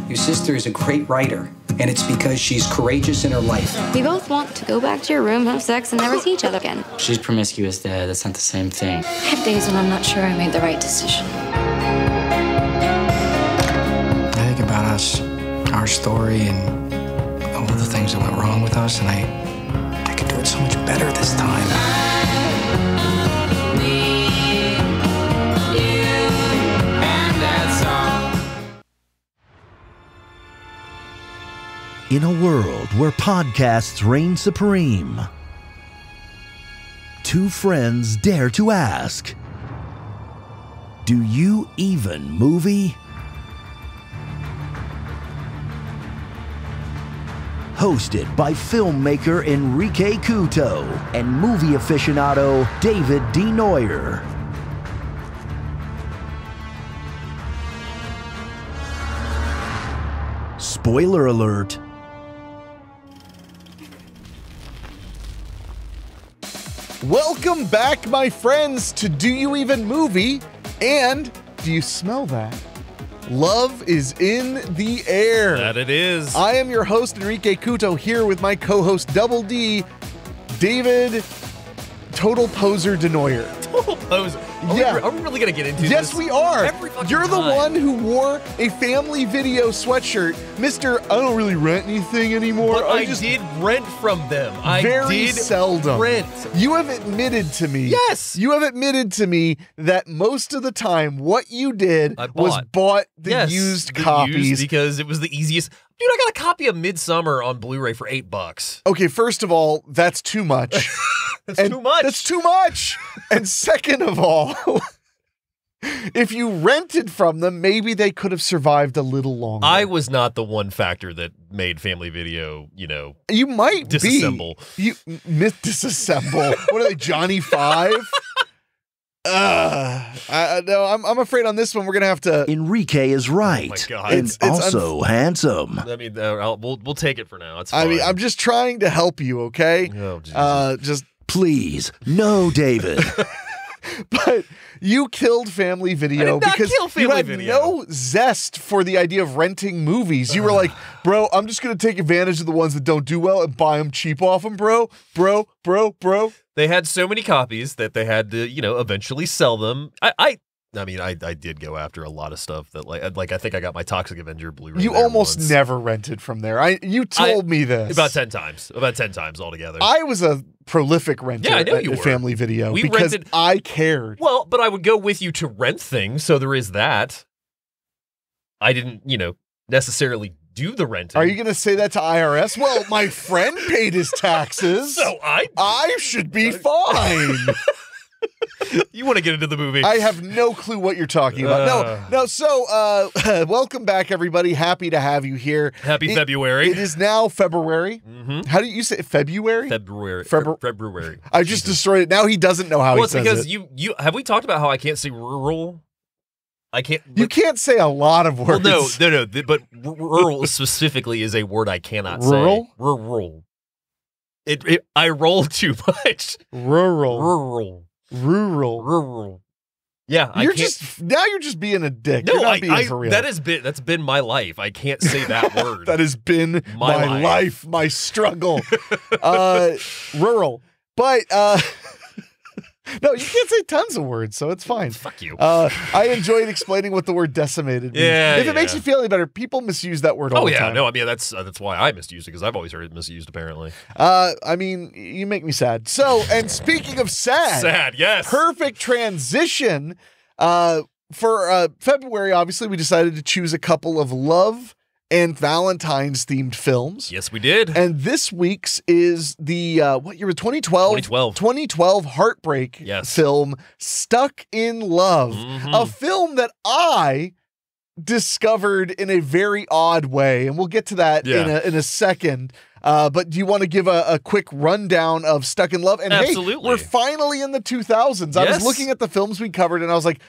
Your sister is a great writer, and it's because she's courageous in her life. We both want to go back to your room, have sex, and never see each other again. She's promiscuous, Dad. That's not the same thing. I have days when I'm not sure I made the right decision. I think about us, our story, and all of the things that went wrong with us, and I could do it so much better this time. In a world where podcasts reign supreme, two friends dare to ask, do you even movie? Hosted by filmmaker Enrique Couto and movie aficionado David D. Neuer. Spoiler alert. Welcome back, my friends, to Do You Even Movie? And do you smell that? Love is in the air. That it is. I am your host, Enrique Couto, here with my co-host, Double D, David Total Poser DeNoyer. Total poser. Are we really going to get into this? Yes, we are. Every fucking You're the time. one who wore a family video sweatshirt. Mr. I don't really rent anything anymore. But I did rent from them. Very seldom. Rent. You have admitted to me. Yes. You have admitted to me that most of the time what you did was bought the used copies. Because it was the easiest. Dude, I got a copy of Midsummer on Blu-ray for $8. Okay, first of all, that's too much. That's too much. And second of all, if you rented from them, maybe they could have survived a little longer. I was not the one factor that made Family Video, you might disassemble. Disassemble. What are they, Johnny Five? No, I'm afraid on this one we're gonna have to. Enrique is right. Oh my God. And it's also handsome. I mean, we'll take it for now. It's fine. I mean, I'm just trying to help you, okay? Oh, Jesus. Just please, no, David. But you killed Family Video because you had no zest for the idea of renting movies. You were like, bro, I'm just going to take advantage of the ones that don't do well and buy them cheap off them, bro. They had so many copies that they had to, eventually sell them. I mean, I did go after a lot of stuff that like I think I got my Toxic Avenger Blu-ray. You almost never rented from there. You told me this. About 10 times. About 10 times altogether. I was a prolific renter at Family Video because I cared. Well, but I would go with you to rent things, so there is that. I didn't, necessarily do the renting. Are you going to say that to IRS? Well, my friend paid his taxes. So I should be fine. You want to get into the movie? I have no clue what you're talking about. No. So, welcome back, everybody. Happy to have you here. Happy February. It is now February. Mm-hmm. How do you say it? February? February. I just destroyed it. Now he doesn't know how he says it. Well, it's because you have we talked about how I can't say rural? I can't. You can't say a lot of words. Well, no. But rural specifically is a word I cannot say. Rural. I roll too much. Rural. Yeah, you're just being a dick. No, you're not being for real. That's been my life. I can't say that word. That has been my life, my struggle. Rural, but no, you can't say tons of words, so it's fine. Fuck you. I enjoyed explaining what the word decimated means. If it makes you feel any better, people misuse that word all the time. No, I mean that's why I misused it because I've always heard it misused. Apparently. I mean, you make me sad. So, and speaking of sad, yes, perfect transition. For February, obviously, we decided to choose a couple of love and Valentine's themed films. Yes, we did. And this week's is the what year was 2012? 2012 heartbreak film Stuck in Love. Mm-hmm. A film that I discovered in a very odd way, and we'll get to that in a second. But do you want to give a quick rundown of Stuck in Love? And absolutely. Hey, we're finally in the 2000s. I was looking at the films we covered, and I was like,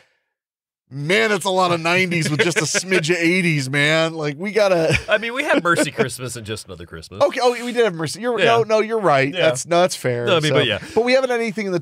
man, it's a lot of 90s with just a smidge of 80s, man. Like, we gotta. I mean, we had Mercy Christmas and Just Another Christmas. Okay, we did have Mercy. No, you're right. Yeah. That's fair. No, I mean, but we haven't had anything in the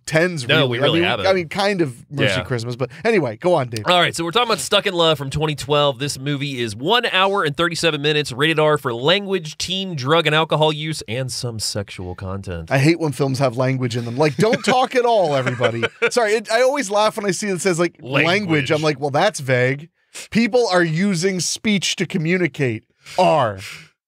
10s. No, we really haven't. I mean, kind of Mercy Christmas, but anyway, go on, Dave. All right, so we're talking about Stuck in Love from 2012. This movie is 1 hour and 37 minutes, rated R for language, teen, drug, and alcohol use, and some sexual content. I hate when films have language in them. Like, don't talk at all, everybody. Sorry, I always laugh when I see it says, like, language. I'm like, well, that's vague. People are using speech to communicate. R.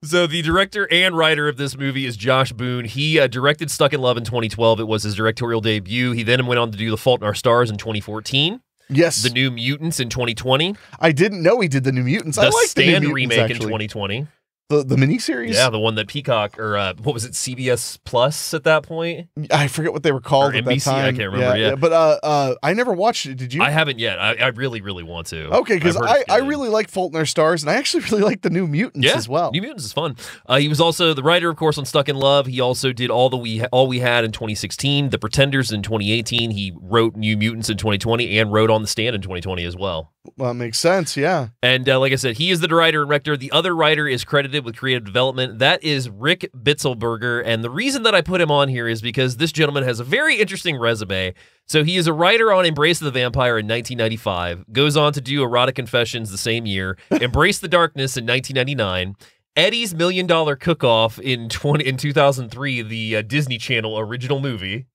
So the director and writer of this movie is Josh Boone. He directed Stuck in Love in 2012. It was his directorial debut. He then went on to do The Fault in Our Stars in 2014. Yes. The New Mutants in 2020. I didn't know he did The New Mutants. I like the New Mutants, remake actually. in 2020. The miniseries? Yeah, the one that Peacock, or what was it, CBS Plus at that point? I forget what they were called or at NBC, that time. I can't remember, yeah. But I never watched it. Did you? I haven't yet. I really, really want to. Okay, because I really like Fault in Our Stars, and I actually really like the New Mutants as well. New Mutants is fun. He was also the writer, of course, on Stuck in Love. He also did All We Had in 2016, The Pretenders in 2018. He wrote New Mutants in 2020 and wrote On the Stand in 2020 as well. Well, that makes sense, yeah. And like I said, he is the writer and director. The other writer is credited with creative development. That is Rick Bitzelberger. And the reason that I put him on here is because this gentleman has a very interesting resume. So he is a writer on Embrace of the Vampire in 1995, goes on to do Erotic Confessions the same year, Embrace the Darkness in 1999, Eddie's $1 Million Cook-Off in 2003, the Disney Channel original movie.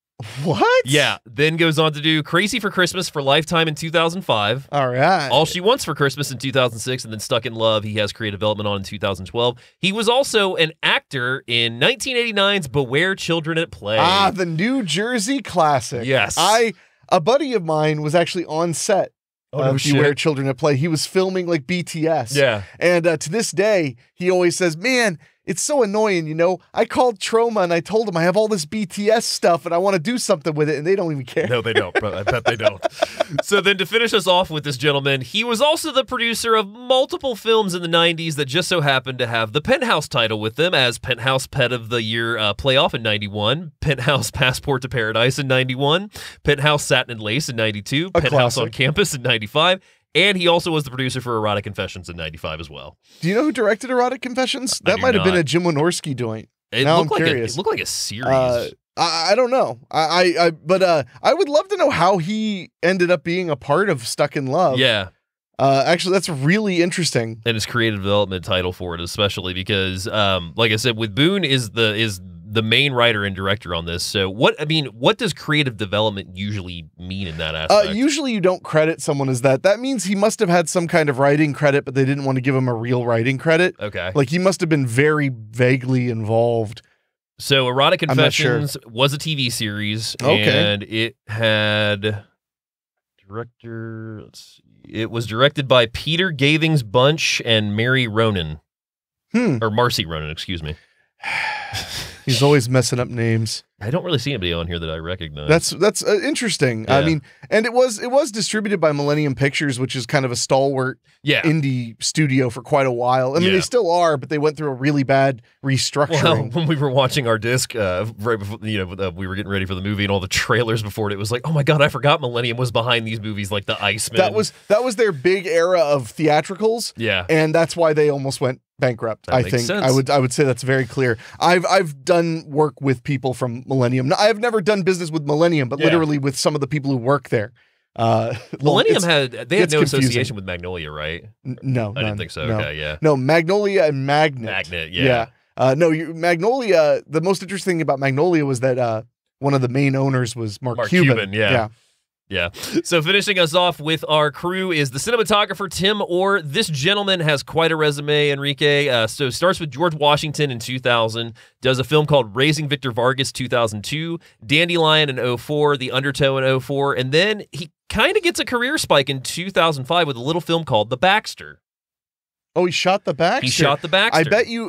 What? Yeah. Then goes on to do Crazy for Christmas for Lifetime in 2005. All right. All She Wants for Christmas in 2006, and then Stuck in Love, he has creative development on in 2012. He was also an actor in 1989's Beware Children at Play. Ah, the New Jersey classic. Yes. A buddy of mine was actually on set. Beware Children at Play. He was filming like BTS. Yeah. And to this day, he always says, man, it's so annoying, you know? I called Troma and I told him I have all this BTS stuff and I want to do something with it, and they don't even care. No, they don't. I bet they don't. So then to finish us off with this gentleman, he was also the producer of multiple films in the 90s that just so happened to have the Penthouse title with them, as Penthouse Pet of the Year Playoff in 91, Penthouse Passport to Paradise in 91, Penthouse Satin and Lace in 92, Penthouse on Campus in 95, and he also was the producer for Erotic Confessions in 95 as well. Do you know who directed Erotic Confessions? That might have been a Jim Wynorski joint. Now I'm curious. It looked like a series. I don't know. But I would love to know how he ended up being a part of Stuck in Love. Yeah. Actually, that's really interesting. And his creative development title for it, especially because, like I said, with Boone is the main writer and director on this. So what does creative development usually mean in that aspect? Usually you don't credit someone as that. That means he must have had some kind of writing credit, but they didn't want to give him a real writing credit. Okay. Like he must have been very vaguely involved. So Erotic Confessions was a TV series, and it had director, let's see. It was directed by Peter Gavings Bunch and Mary Ronan. Or Marcy Ronan, excuse me. He's always messing up names. I don't really see anybody on here that I recognize. That's interesting. Yeah. I mean, and it was distributed by Millennium Pictures, which is kind of a stalwart indie studio for quite a while. I mean, they still are, but they went through a really bad restructuring. Well, when we were watching our disc, right before we were getting ready for the movie, and all the trailers before it was like, oh my god, I forgot Millennium was behind these movies, like The Iceman. That was their big era of theatricals. Yeah, and that's why they almost went bankrupt. That I makes think sense. I would say that's very clear. I've done work with people from Millennium. I have never done business with Millennium, but literally with some of the people who work there. Millennium had no confusing. association with Magnolia, right? No, I didn't think so. No. Okay, yeah. No, Magnolia and Magnet. Magnet, yeah. Magnolia. The most interesting thing about Magnolia was that one of the main owners was Mark Cuban. Yeah. So finishing us off with our crew is the cinematographer, Tim Orr. This gentleman has quite a resume, Enrique. So starts with George Washington in 2000, does a film called Raising Victor Vargas 2002, Dandelion in 2004, The Undertow in 2004, and then he kind of gets a career spike in 2005 with a little film called The Baxter. Oh, he shot The Baxter? He shot The Baxter.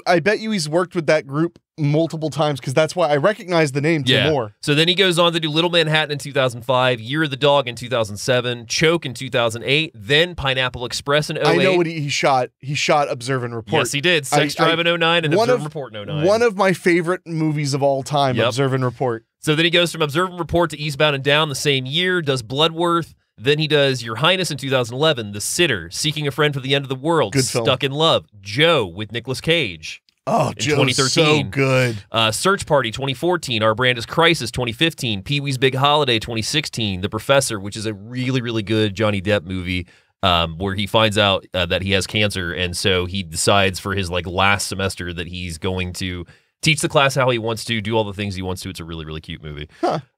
I bet you he's worked with that group multiple times, because that's why I recognize the name Tim Orr. So then he goes on to do Little Manhattan in 2005, Year of the Dog in 2007, Choke in 2008, then Pineapple Express in 2008. I know what he shot. He shot Observe and Report. Yes, he did. Sex Drive in 2009 and Observe and Report in 2009. One of my favorite movies of all time, Observe and Report. So then he goes from Observe and Report to Eastbound and Down the same year, does Bloodworth. Then he does Your Highness in 2011, The Sitter, Seeking a Friend for the End of the World, Good film. Stuck in Love, Joe with Nicolas Cage. Oh, in Joe's 2013. so good. Search Party 2014. Our Brand is Crisis 2015. Pee-wee's Big Holiday 2016. The Professor, which is a really, really good Johnny Depp movie where he finds out that he has cancer. And so he decides for his last semester that he's going to teach the class how he wants to, do all the things he wants to. It's a really, really cute movie.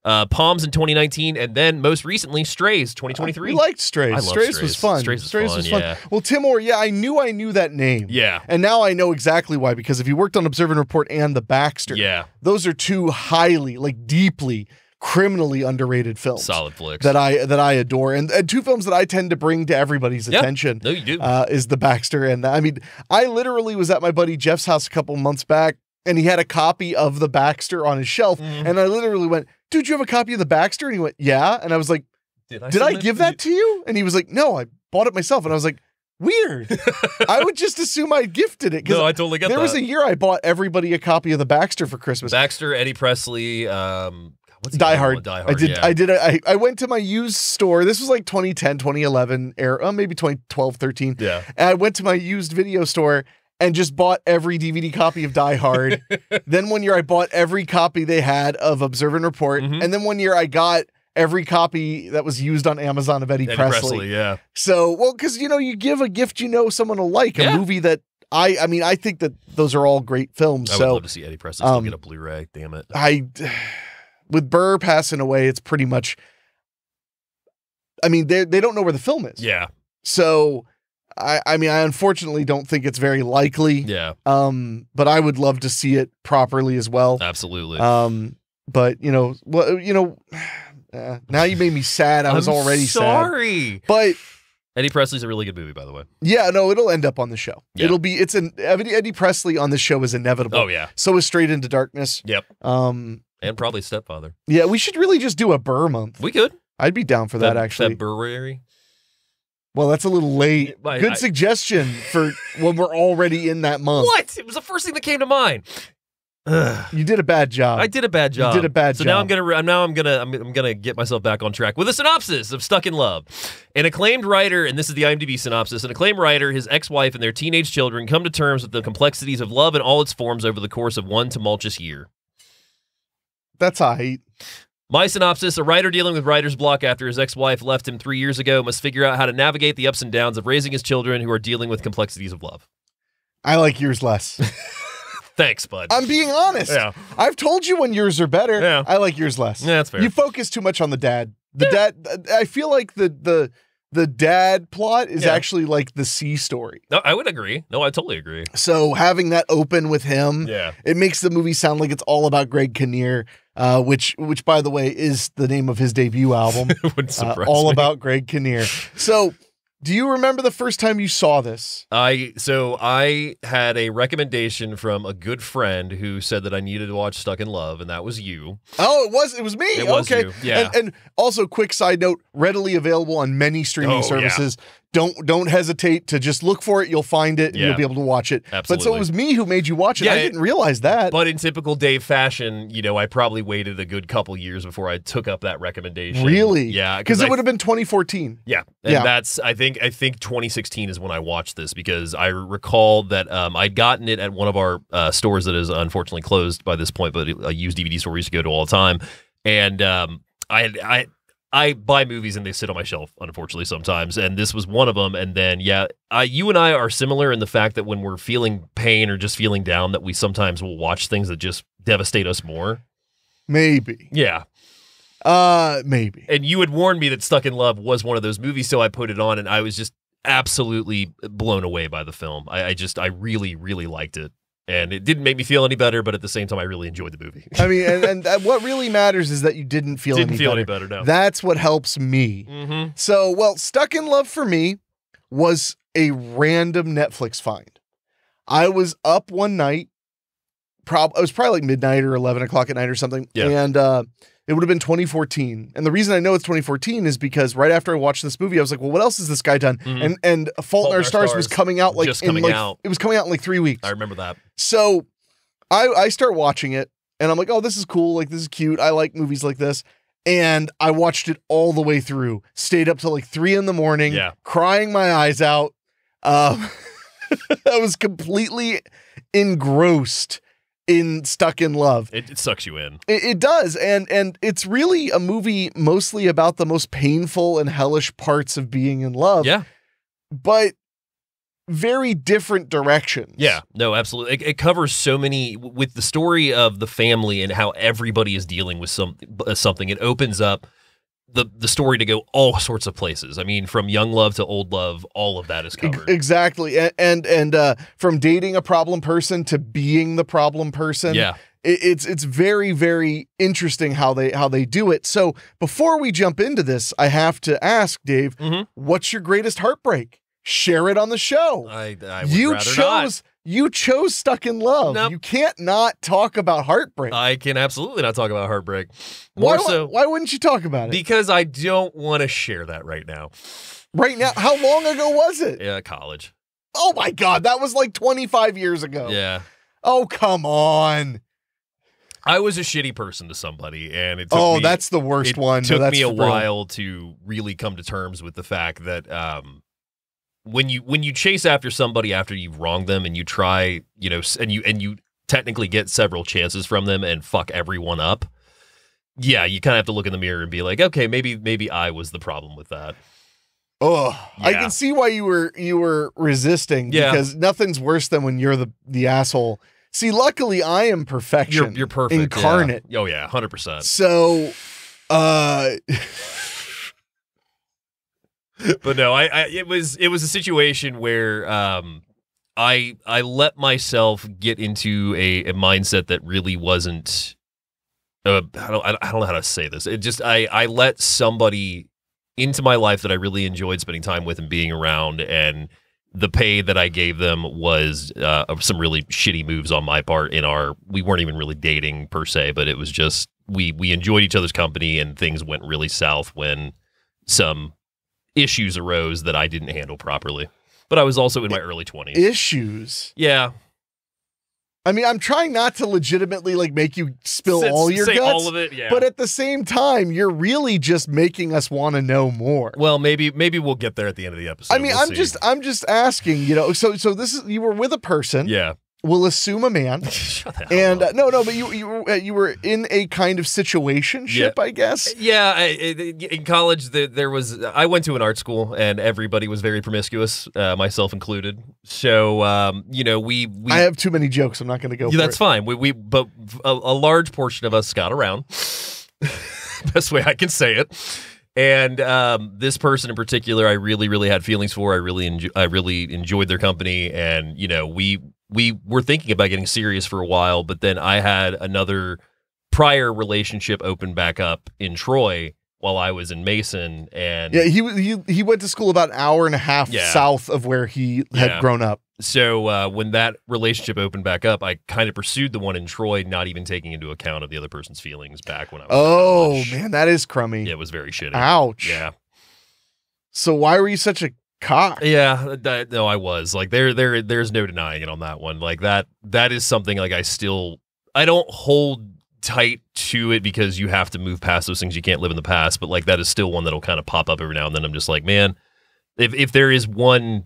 Palms in 2019. And then most recently, Strays 2023. We liked Strays. I love Strays was fun. Strays was fun. Yeah. Well, Tim Orr, I knew that name. Yeah. And now I know exactly why, because if you worked on Observe and Report and The Baxter, those are two highly, deeply, criminally underrated films. Solid flicks. That I adore. And two films that I tend to bring to everybody's attention. No, you do. Is The Baxter. And I literally was at my buddy Jeff's house a couple months back, and he had a copy of The Baxter on his shelf. And I literally went, dude, you have a copy of The Baxter? And he went, yeah. And I was like, did I give that to you? And he was like, no, I bought it myself. And I was like, weird. I would just assume I gifted it. No, I totally get that. There was a year I bought everybody a copy of The Baxter for Christmas. Baxter, Eddie Presley, what's Die Hard. Die Hard. I went to my used store. This was 2010, 2011 era, maybe 2012, 13. Yeah. And I went to my used video store and just bought every DVD copy of Die Hard. Then one year I bought every copy they had of Observe and Report. And then one year I got every copy that was used on Amazon of Eddie Presley. Yeah. So, because, you give a gift someone will like, a movie that I think that those are all great films. I would love to see Eddie Presley still get a Blu-ray. Damn it. With Burr passing away, it's pretty much, they don't know where the film is. Yeah. So, I unfortunately don't think it's very likely. Yeah. But I would love to see it properly as well. Absolutely. But now you made me sad. I was already sorry. sad. But Eddie Presley's a really good movie, by the way. Yeah, no, it'll end up on the show. Yeah. Eddie Presley on the show is inevitable. Oh yeah. So is Straight Into Darkness. Yep. And probably Stepfather. Yeah, we should really just do a Burr month. We could. I'd be down for that actually. February. Well, that's a little late. Good suggestion for when we're already in that month. What? It was the first thing that came to mind. You did a bad job. I did a bad job. You did a bad job. So now I'm gonna get myself back on track with a synopsis of Stuck in Love. An acclaimed writer, and this is the IMDb synopsis, an acclaimed writer, his ex-wife, and their teenage children come to terms with the complexities of love in all its forms over the course of one tumultuous year. That's all right. My synopsis, a writer dealing with writer's block after his ex-wife left him 3 years ago must figure out how to navigate the ups and downs of raising his children who are dealing with complexities of love. I like yours less. Thanks, bud. I'm being honest. Yeah. I've told you when yours are better. Yeah. I like yours less. Yeah, that's fair. You focus too much on the dad. Dad, I feel like the dad plot is actually like the C story. No, I would agree. No, I totally agree. So having that open with him, yeah, it makes the movie sound like it's all about Greg Kinnear, which by the way is the name of his debut album. Wouldn't surprise all me. about Greg Kinnear. So do you remember the first time you saw this? I had a recommendation from a good friend who said that I needed to watch Stuck in Love, and that was you. Oh, it was me. It was okay. you. Yeah. And also, quick side note: readily available on many streaming services. Yeah. Don't hesitate to just look for it. You'll find it. And you'll be able to watch it. Absolutely. But so it was me who made you watch it. I didn't realize that. But in typical Dave fashion, I probably waited a good couple years before I took up that recommendation. Really? Yeah. Because it would have been 2014. Yeah. And that's I think 2016 is when I watched this, because I recall that I'd gotten it at one of our stores that is unfortunately closed by this point, but a used DVD store we used to go to all the time. And I buy movies and they sit on my shelf, unfortunately, sometimes. And this was one of them. And then, you and I are similar in the fact that when we're feeling pain or just feeling down, that we sometimes will watch things that just devastate us more. Maybe. Yeah. Maybe. And you had warned me that Stuck in Love was one of those movies, so I put it on and I was just absolutely blown away by the film. I really, really liked it. And it didn't make me feel any better, but at the same time, I really enjoyed the movie. I mean, and what really matters is that you didn't feel any better. No. That's what helps me. Mm-hmm. So, Stuck in Love for me was a random Netflix find. I was up one night, it was probably like midnight or 11 o'clock at night or something. Yeah. And it would have been 2014. And the reason I know it's 2014 is because right after I watched this movie, I was like, well, what else has this guy done? Mm-hmm. And Fault in Our Stars was coming out It was coming out in like 3 weeks. I remember that. So I start watching it and I'm like, oh, this is cool. Like, this is cute. I like movies like this. And I watched it all the way through, stayed up till like 3 a.m, crying my eyes out. I was completely engrossed in Stuck in Love. It sucks you in. It does. And it's really a movie mostly about the most painful and hellish parts of being in love. Yeah. But very different directions. Yeah, no, absolutely. It covers so many, with the story of the family and how everybody is dealing with something. It opens up the story to go all sorts of places. I mean, from young love to old love, all of that is covered. Exactly. And from dating a problem person to being the problem person. Yeah. It's very, very interesting how they do it. So before we jump into this, I have to ask, Dave, what's your greatest heartbreak? Share it on the show. I would rather not. You chose Stuck in Love. Nope. You can't not talk about heartbreak. I can absolutely not talk about heartbreak. Why wouldn't you talk about it? Because I don't want to share that right now. Right now? How long ago was it? Yeah, college. Oh my God, that was like 25 years ago. Yeah. Oh, come on. I was a shitty person to somebody, and it took me, that's the worst one. It took me a while to really come to terms with the fact that when you chase after somebody after you've wronged them and you try, and you technically get several chances from them and fuck everyone up, yeah, you kind of have to look in the mirror and be like, okay, maybe I was the problem with that. Oh, yeah. I can see why you were resisting, because nothing's worse than when you're the asshole. See, luckily I am perfection. You're perfect. Incarnate. Yeah. Oh yeah, 100%. So, but no, it was a situation where I let myself get into a mindset that really wasn't. I don't know how to say this. It just I let somebody into my life that I really enjoyed spending time with and being around, and the pay that I gave them was some really shitty moves on my part. We weren't even really dating per se, but it was just we enjoyed each other's company, and things went really south when some issues arose that I didn't handle properly. But I was also in my early 20s. Issues? Yeah. I mean, I'm trying not to legitimately make you spill all your say guts, all of it, yeah. But at the same time, you're really just making us want to know more. Well, maybe we'll get there at the end of the episode. I mean, I'm just asking, so this is, you were with a person. Yeah. We'll assume a man. Shut the hell and up. No, but you were in a kind of situationship, I guess. Yeah, in college I went to an art school and everybody was very promiscuous, myself included. So we I have too many jokes. I'm not going to go. That's fine. But a large portion of us got around. Best way I can say it. And this person in particular, I really, really had feelings for. I really enjoyed their company, and we were thinking about getting serious for a while, but then I had another prior relationship open back up in Troy while I was in Mason, and yeah, he went to school about an hour and a half south of where he had grown up. So when that relationship opened back up, I kind of pursued the one in Troy, not even taking into account of the other person's feelings back when I was in college. Man, that is crummy. Yeah, it was very shitty. Ouch. Yeah. So why were you such a cock? Yeah, no, I was there's no denying it on that one. That is something I don't hold tight to it because you have to move past those things. You can't live in the past, but that is still one that'll kind of pop up every now and then. I'm just like, man, if there is one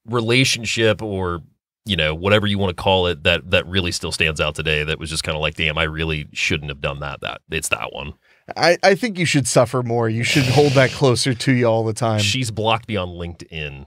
relationship or whatever you want to call it that really still stands out today, that was just kind of like, damn, I really shouldn't have done that. It's that one. I think you should suffer more. You should hold that closer to you all the time. She's blocked me on LinkedIn.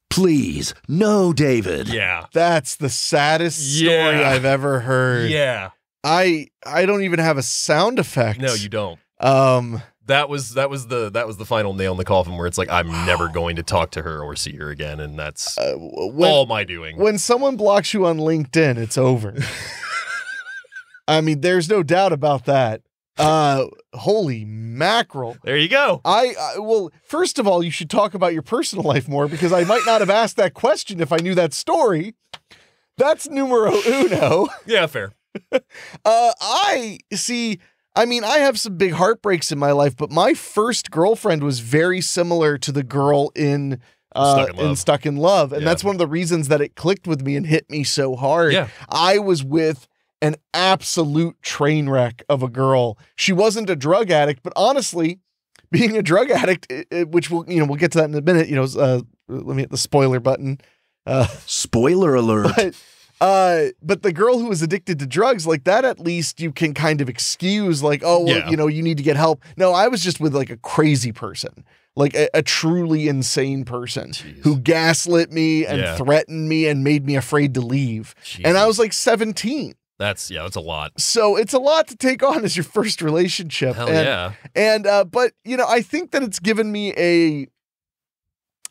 Please, no, David. Yeah. That's the saddest story I've ever heard. Yeah. I don't even have a sound effect. No, you don't. That was the final nail in the coffin where it's like, I'm never going to talk to her or see her again, and that's all my doing. When someone blocks you on LinkedIn, it's over. I mean, there's no doubt about that. Holy mackerel. There you go. Well, first of all, you should talk about your personal life more, because I might not have asked that question if I knew that story. That's numero uno. Yeah, fair. I have some big heartbreaks in my life, but my first girlfriend was very similar to the girl in Stuck in Love. And that's one of the reasons that it clicked with me and hit me so hard. Yeah. I was with an absolute train wreck of a girl. She wasn't a drug addict, but honestly, being a drug addict, which we'll get to that in a minute, let me hit the spoiler button. Spoiler alert. But the girl who was addicted to drugs, like that, at least you can kind of excuse, like, oh, well, you know, you need to get help. No, I was just with like a crazy person, like a truly insane person who gaslit me and threatened me and made me afraid to leave. And I was like 17. That's a lot. So it's a lot to take on as your first relationship. Hell yeah. And, but, you know, I think that it's given me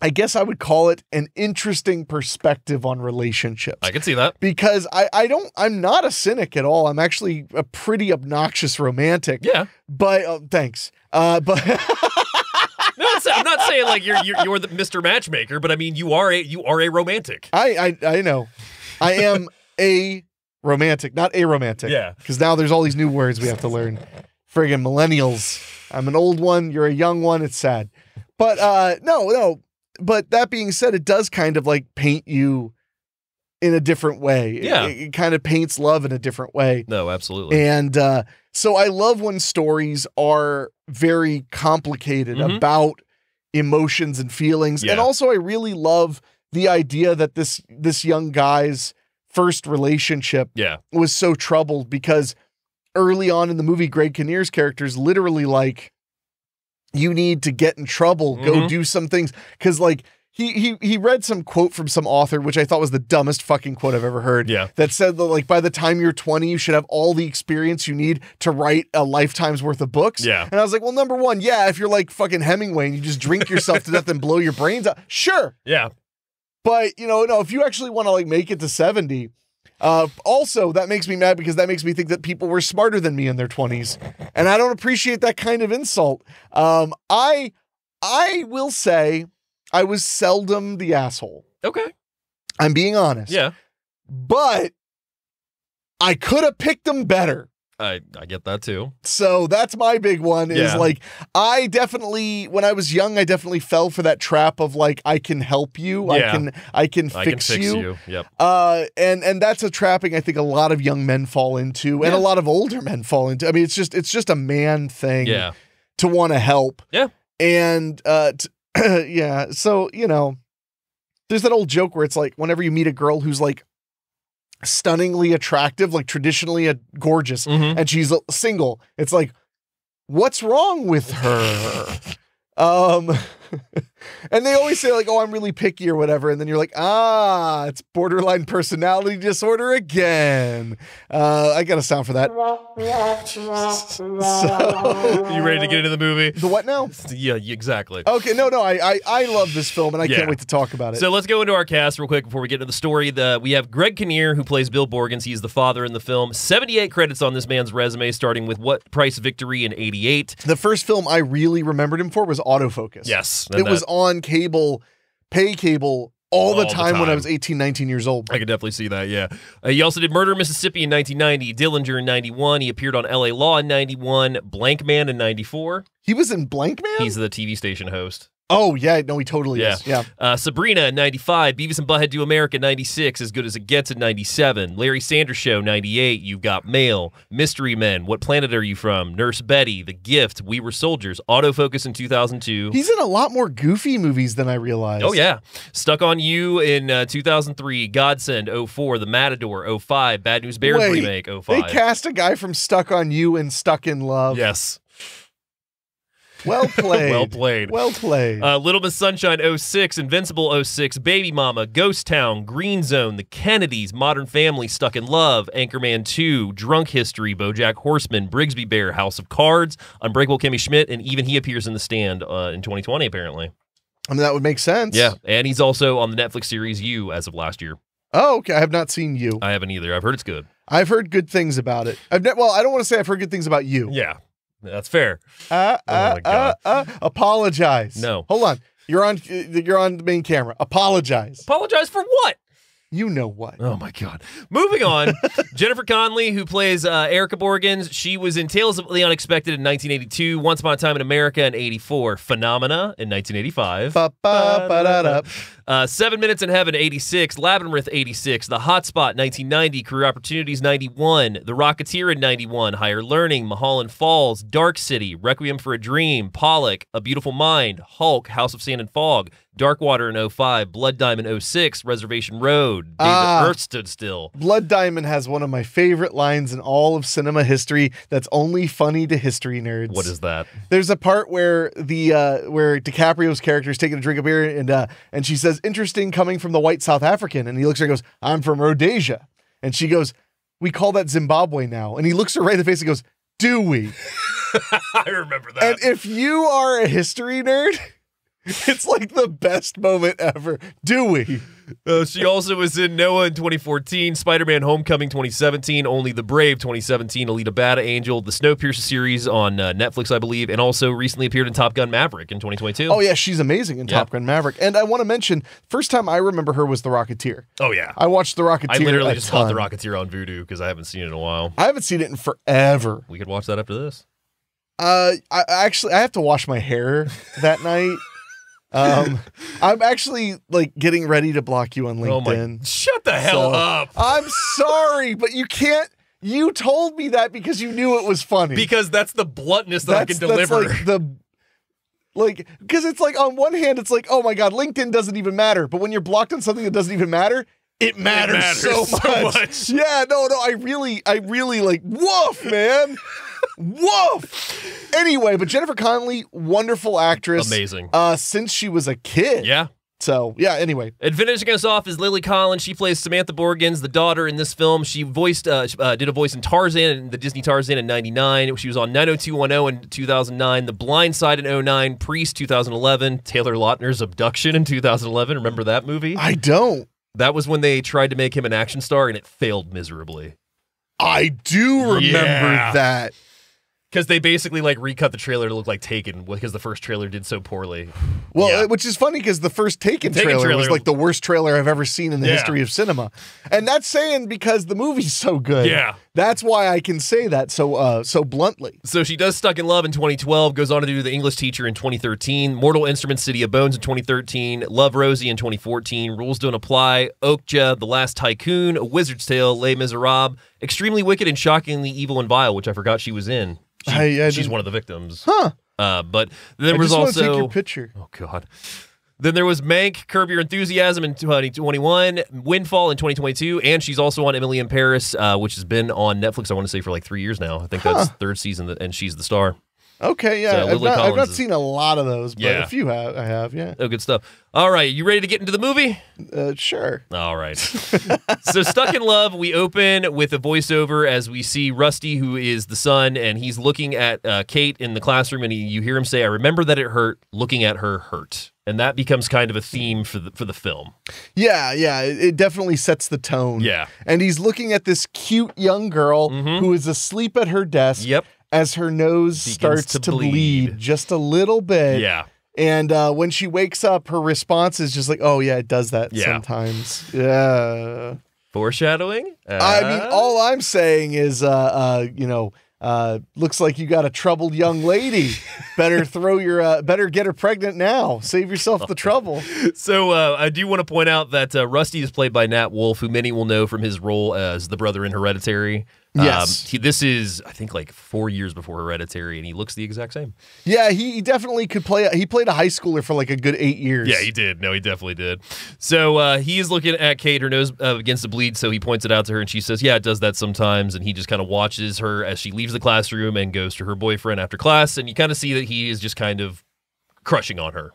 I guess I would call it an interesting perspective on relationships. I can see that. Because I'm not a cynic at all. I'm actually a pretty obnoxious romantic. Yeah. But, thanks. But. No, I'm not saying like you're the Mr. Matchmaker, but I mean, you are a romantic. I know. I am a romantic, not a romantic. Yeah. Because now there's all these new words we have to learn. Friggin' millennials. I'm an old one. You're a young one. It's sad. But no. But that being said, it does kind of like paint you in a different way. Yeah. It kind of paints love in a different way. No, absolutely. And so I love when stories are very complicated about emotions and feelings. Yeah. And also I really love the idea that this young guy's first relationship was so troubled because early on in the movie, Greg Kinnear's character is literally like, you need to get in trouble, go do some things. Cause like he read some quote from some author, which I thought was the dumbest fucking quote I've ever heard. Yeah. That said that like by the time you're 20, you should have all the experience you need to write a lifetime's worth of books. Yeah. And I was like, well, number one, if you're like fucking Hemingway and you just drink yourself to death and blow your brains out, sure. Yeah. But no, if you actually want to like make it to 70, also, that makes me mad because that makes me think that people were smarter than me in their 20s. And I don't appreciate that kind of insult. I will say I was seldom the asshole. Okay. I'm being honest. Yeah. But I could have picked them better. I get that too. So that's my big one is like, I definitely, when I was young, I definitely fell for that trap of like, I can help you. Yeah. I can fix you. Yep. And that's a trapping I think a lot of young men fall into and a lot of older men fall into. I mean, it's just a man thing to want to help. Yeah. And, so, you know, there's that old joke where it's like, whenever you meet a girl who's like, stunningly attractive, like traditionally gorgeous, and she's single, it's like, what's wrong with her? And they always say like, oh, I'm really picky or whatever, and then you're like, it's borderline personality disorder again. I got a sound for that. So, you ready to get into the movie? The what now? Yeah, exactly. Okay, no, I love this film, and I can't wait to talk about it. So let's go into our cast real quick before we get into the story. We have Greg Kinnear, who plays Bill Borgens. He's the father in the film. 78 credits on this man's resume, starting with What Price Victory in 88. The first film I really remembered him for was Autofocus. Yes. It was on cable, pay cable, all the time when I was 18, 19 years old. I could definitely see that, yeah. He also did Murder, Mississippi in 1990, Dillinger in 91. He appeared on LA Law in 91, Blank Man in 94. He was in Blank Man? He's the TV station host. Oh, yeah. No, he totally is. Yeah. Sabrina in 95, Beavis and Butthead Do America 96, As Good as It Gets in 97, Larry Sanders Show 98, You've Got Mail, Mystery Men, What Planet Are You From, Nurse Betty, The Gift, We Were Soldiers, Autofocus in 2002. He's in a lot more goofy movies than I realized. Oh, yeah. Stuck on You in 2003, Godsend 04, The Matador 05, Bad News Bears remake 05. They cast a guy from Stuck on You and Stuck in Love. Yes. Well played. Well played. Well played. Little Miss Sunshine 06, Invincible 06, Baby Mama, Ghost Town, Green Zone, The Kennedys, Modern Family, Stuck in Love, Anchorman 2, Drunk History, BoJack Horseman, Brigsby Bear, House of Cards, Unbreakable Kimmy Schmidt, and even he appears in The Stand in 2020, apparently. I mean, that would make sense. Yeah, and he's also on the Netflix series You as of last year. Oh, okay. I have not seen You. I haven't either. I've heard it's good. I've heard good things about it. Well, I don't want to say I've heard good things about You. Yeah. That's fair. Apologize. No. Hold on. You're on the main camera. Apologize. Apologize for what? You know what? Oh, my God. Moving on, Jennifer Connelly, who plays Erica Borgens, she was in Tales of the Unexpected in 1982, Once Upon a Time in America in 84, Phenomena in 1985, 7 Minutes in Heaven 86, Labyrinth 86, The Hotspot 1990, Career Opportunities 91, The Rocketeer in 91, Higher Learning, Mulholland Falls, Dark City, Requiem for a Dream, Pollock, A Beautiful Mind, Hulk, House of Sand and Fog, Darkwater in 05, Blood Diamond 06, Reservation Road, Earth Stood Still. Blood Diamond has one of my favorite lines in all of cinema history that's only funny to history nerds. What is that? There's a part where where DiCaprio's character is taking a drink of beer and she says, interesting coming from the white South African. And he looks at her and goes, I'm from Rhodesia. And she goes, we call that Zimbabwe now. And he looks her right in the face and goes, do we? I remember that. And if you are a history nerd, it's like the best moment ever. Do we? She also was in Noah in 2014, Spider-Man Homecoming 2017, Only the Brave 2017, Alita Battle Angel, the Snowpiercer series on Netflix, I believe, and also recently appeared in Top Gun Maverick in 2022. Oh, yeah, she's amazing in Top Gun Maverick. And I want to mention, first time I remember her was The Rocketeer. Oh, yeah. I watched The Rocketeer. I literally just bought The Rocketeer on Vudu because I haven't seen it in a while. I haven't seen it in forever. We could watch that after this. I have to wash my hair that night. I'm actually like getting ready to block you on LinkedIn. Shut the hell up. I'm sorry, but you can't. You told me that because you knew it was funny. Because that's the bluntness that I can deliver. That's because it's like on one hand, it's like, oh my God, LinkedIn doesn't even matter. But when you're blocked on something that doesn't even matter, it matters so much. Yeah, no, I really like, woof, man. Woof. Anyway, but Jennifer Connelly, wonderful actress. Amazing. Since she was a kid. Yeah. So, yeah, anyway. And finishing us off is Lily Collins. She plays Samantha Borgins, the daughter in this film. She voiced, did a voice in Tarzan, the Disney Tarzan in 99. She was on 90210 in 2009, The Blind Side in 09, Priest 2011, Taylor Lautner's Abduction in 2011. Remember that movie? I don't. That was when they tried to make him an action star, and it failed miserably. I do remember that. Because they basically like recut the trailer to look like Taken because the first trailer did so poorly. Well, which is funny because the first Taken trailer was like the worst trailer I've ever seen in the history of cinema. And that's saying because the movie's so good. Yeah. That's why I can say that so bluntly. So she does Stuck in Love in 2012, goes on to do The English Teacher in 2013, Mortal Instruments City of Bones in 2013, Love Rosie in 2014, Rules Don't Apply, Okja, The Last Tycoon, A Wizard's Tale, Les Miserables, Extremely Wicked and Shockingly Evil and Vile, which I forgot she was in. She's one of the victims. Huh. But there was also... also... take your picture. Oh, God. Then there was Mank, Curb Your Enthusiasm in 2021, Windfall in 2022, and she's also on Emily in Paris, which has been on Netflix, I want to say, for like 3 years now. I think that's third season, and she's the star. Okay, yeah. So I've not seen a lot of those, but a few I have, yeah. Oh, good stuff. All right, you ready to get into the movie? Sure. All right. So Stuck in Love, we open with a voiceover as we see Rusty, who is the son, and he's looking at Kate in the classroom, and you hear him say, I remember that it hurt, looking at her hurt. And that becomes kind of a theme for the film. Yeah, it definitely sets the tone. Yeah. And he's looking at this cute young girl who is asleep at her desk. Yep. As her nose starts to bleed just a little bit. Yeah. And when she wakes up, her response is just like, oh, yeah, it does that sometimes. Yeah. Foreshadowing? I mean, all I'm saying is, looks like you got a troubled young lady. Better better get her pregnant now. Save yourself the trouble. So I do want to point out that Rusty is played by Nat Wolff, who many will know from his role as the brother in Hereditary. Yes. This is, I think, like 4 years before Hereditary, and he looks the exact same. Yeah, he definitely could play. He played a high schooler for like a good 8 years. Yeah, he did. No, he definitely did. So he is looking at Kate, her nose begins to bleed, so he points it out to her, and she says, yeah, it does that sometimes, and he just kind of watches her as she leaves the classroom and goes to her boyfriend after class, and you kind of see that he is just kind of crushing on her.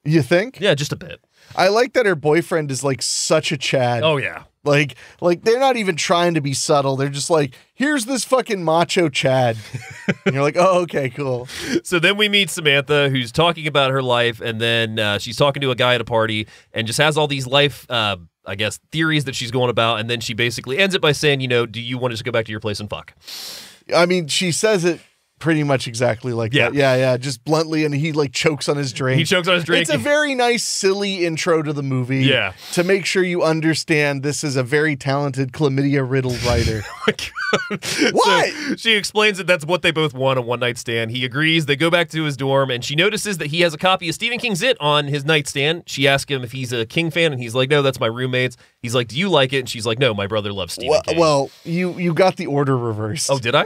You think? Yeah, just a bit. I like that her boyfriend is like such a Chad. Oh, yeah. Like they're not even trying to be subtle. They're just like, here's this fucking macho Chad. And you're like, oh, okay, cool. So then we meet Samantha, who's talking about her life, and then she's talking to a guy at a party and just has all these life, I guess, theories that she's going about, and then she basically ends it by saying, do you want to just go back to your place and fuck? I mean, she says it pretty much exactly like that. Yeah, just bluntly, and he like chokes on his drink. He chokes on his drink. It's a very nice, silly intro to the movie. Yeah. To make sure you understand this is a very talented chlamydia-riddled writer. Oh my God. What? So she explains that that's what they both want, a one-night stand. He agrees. They go back to his dorm, and she notices that he has a copy of Stephen King's It on his nightstand. She asks him if he's a King fan, and he's like, no, that's my roommate's. He's like, do you like it? And she's like, no, my brother loves Stephen King. Well, you got the order reversed. Oh, did I?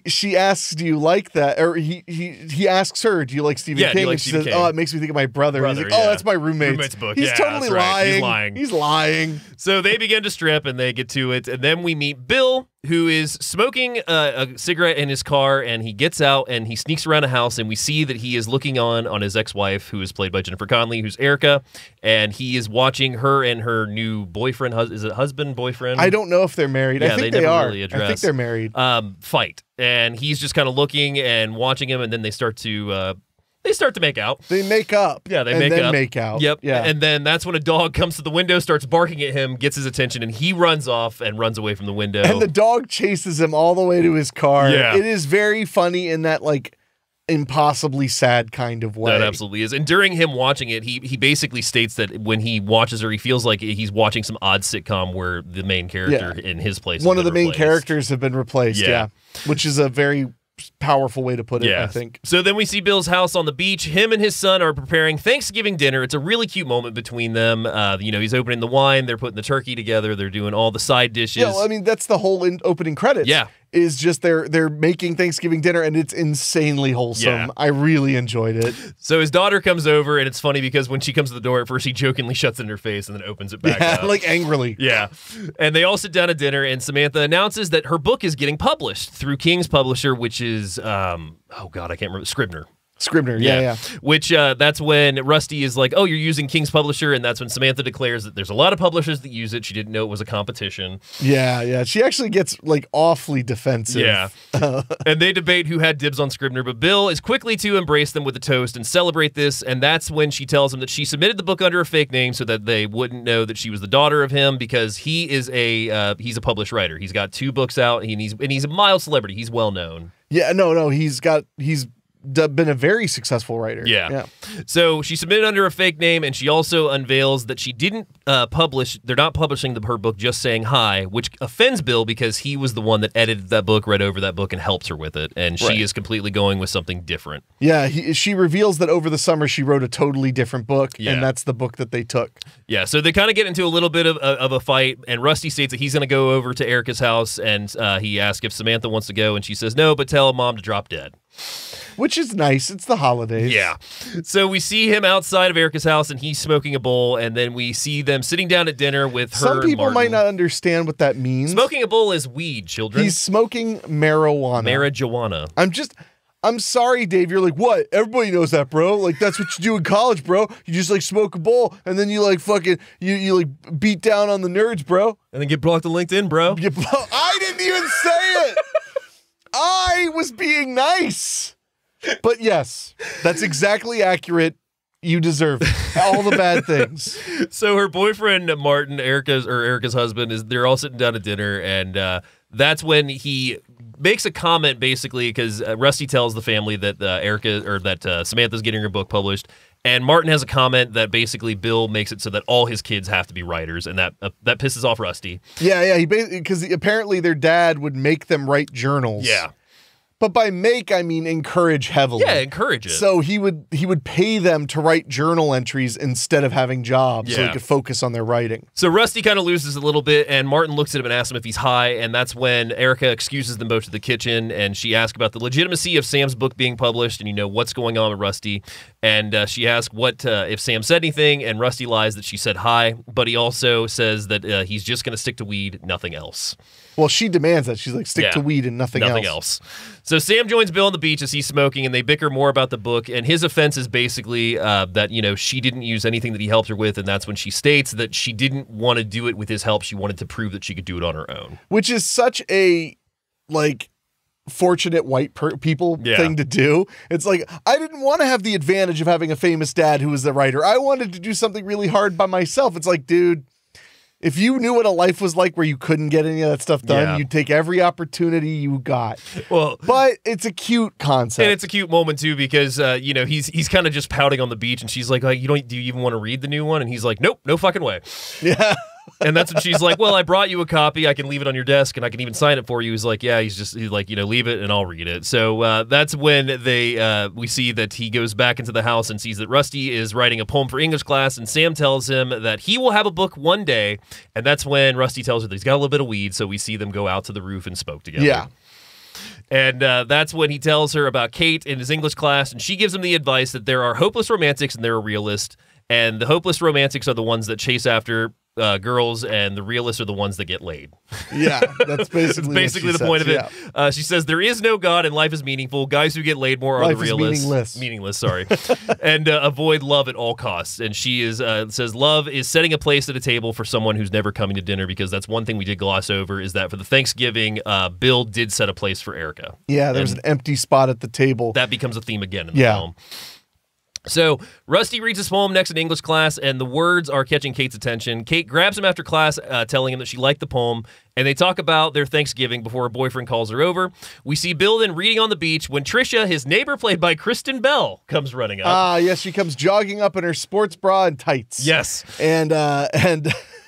She asks, "Do you like that?" Or he asks her, "Do you like Stephen King?" Do you like and she Stephen says, King? "Oh, it makes me think of my brother." And he's like, "Oh, that's my roommate's book." He's totally that's right. lying. He's lying. So they begin to strip, and they get to it, and then we meet Bill, who is smoking a cigarette in his car, and he gets out and he sneaks around a house, and we see that he is looking on his ex-wife, who is played by Jennifer Connelly, who's Erica, and he is watching her and her new boyfriend. Is it husband, boyfriend? I don't know if they're married. Yeah, I think they never are. really address. I think they're married. Fight, and he's just kind of looking and watching him, and then they start to make out. They make up. Yeah, they and make then up. make out. Yep. Yeah. And then that's when a dog comes to the window, starts barking at him, gets his attention, and he runs off and runs away from the window. And the dog chases him all the way to his car. Yeah. It is very funny in that like impossibly sad kind of way. That absolutely is. And during him watching it, he basically states that when he watches her, he feels like he's watching some odd sitcom where the main character in his place. One of the main characters have been replaced. Yeah. Which is a very powerful way to put it, I think. So then we see Bill's house on the beach. Him and his son are preparing Thanksgiving dinner. It's a really cute moment between them. He's opening the wine. They're putting the turkey together. They're doing all the side dishes. Yeah, well, I mean, that's the whole opening credits. Yeah. Is just they're making Thanksgiving dinner, and it's insanely wholesome. Yeah. I really enjoyed it. So his daughter comes over, and it's funny because when she comes to the door, at first he jokingly shuts it in her face and then opens it back up. Like angrily. Yeah. And they all sit down at dinner, and Samantha announces that her book is getting published through King's publisher, which is, I can't remember, Scribner, yeah. Which that's when Rusty is like, "Oh, you're using King's publisher," and that's when Samantha declares that there's a lot of publishers that use it. She didn't know it was a competition. Yeah. She actually gets like awfully defensive. Yeah. And they debate who had dibs on Scribner, but Bill is quickly to embrace them with a toast and celebrate this, and that's when she tells him that she submitted the book under a fake name so that they wouldn't know that she was the daughter of him, because he is he's a published writer. He's got 2 books out, and he's a mild celebrity. He's well known. Yeah, no, he's been a very successful writer. Yeah. So she submitted under a fake name, and she also unveils that she didn't publish. They're not publishing her book just saying hi, which offends Bill because he was the one that edited that book, read over that book, and helped her with it. And she is completely going with something different. Yeah, she reveals that over the summer she wrote a totally different book, and that's the book that they took. Yeah, so they kind of get into a little bit of a fight, and Rusty states that he's going to go over to Erica's house, and he asks if Samantha wants to go, and she says no, but tell Mom to drop dead. Which is nice. It's the holidays. Yeah. So we see him outside of Erica's house, and he's smoking a bowl, and then we see them sitting down at dinner with her. Some people and might not understand what that means. Smoking a bowl is weed, children. He's smoking marijuana. Marijuana. I'm sorry, Dave. You're like, what? Everybody knows that, bro. Like, that's what you do in college, bro. You just, like, smoke a bowl, and then you, like, fucking, you like, beat down on the nerds, bro. And then get blocked on LinkedIn, bro. I didn't even say it. I was being nice. But yes, that's exactly accurate. You deserve it. All the bad things. So her boyfriend, Martin, Erica's husband, they're all sitting down at dinner, and that's when he makes a comment, basically, because Rusty tells the family that Samantha's getting her book published, and Martin has a comment that basically Bill makes it so that all his kids have to be writers, and that pisses off Rusty. Yeah, because apparently their dad would make them write journals. Yeah. But by make, I mean encourage heavily. Yeah, encourage it. So he would pay them to write journal entries instead of having jobs, so he could focus on their writing. So Rusty kind of loses a little bit, and Martin looks at him and asks him if he's high, and that's when Erica excuses them both to the kitchen, and she asks about the legitimacy of Sam's book being published, and what's going on with Rusty, and she asks if Sam said anything, and Rusty lies that she said hi, but he also says that he's just going to stick to weed, nothing else. Well, she demands that. She's like, stick to weed and nothing else. So Sam joins Bill on the beach as he's smoking, and they bicker more about the book, and his offense is basically that, she didn't use anything that he helped her with, and that's when she states that she didn't want to do it with his help. She wanted to prove that she could do it on her own. Which is such a, fortunate white people thing to do. It's like, I didn't want to have the advantage of having a famous dad who was the writer. I wanted to do something really hard by myself. It's like, dude, if you knew what a life was like where you couldn't get any of that stuff done, you'd take every opportunity you got. Well, but it's a cute concept, and it's a cute moment too because he's kind of just pouting on the beach, and she's like, do you even want to read the new one? And he's like, nope, no fucking way. Yeah. And that's when she's like, well, I brought you a copy. I can leave it on your desk, and I can even sign it for you. He's like, yeah, he's like, leave it, and I'll read it. So that's when we see that he goes back into the house and sees that Rusty is writing a poem for English class, and Sam tells him that he will have a book one day, and that's when Rusty tells her that he's got a little bit of weed, so we see them go out to the roof and smoke together. Yeah. And that's when he tells her about Kate in his English class, and she gives him the advice that there are hopeless romantics and there are realists, and the hopeless romantics are the ones that chase after girls, and the realists are the ones that get laid. Yeah, that's basically the point of it. Yeah. She says there is no God and life is meaningful. Guys who get laid more are the realists. Meaningless, sorry. And avoid love at all costs. And she is says love is setting a place at a table for someone who's never coming to dinner, because that's one thing we did gloss over, is that for the Thanksgiving, Bill did set a place for Erica. Yeah, there's an empty spot at the table. That becomes a theme again in the film. So Rusty reads his poem next in English class, and the words are catching Kate's attention. Kate grabs him after class, telling him that she liked the poem, and they talk about their Thanksgiving before her boyfriend calls her over. We see Bill then reading on the beach when Trisha, his neighbor played by Kristen Bell, comes running up. Yes, she comes jogging up in her sports bra and tights. Yes. And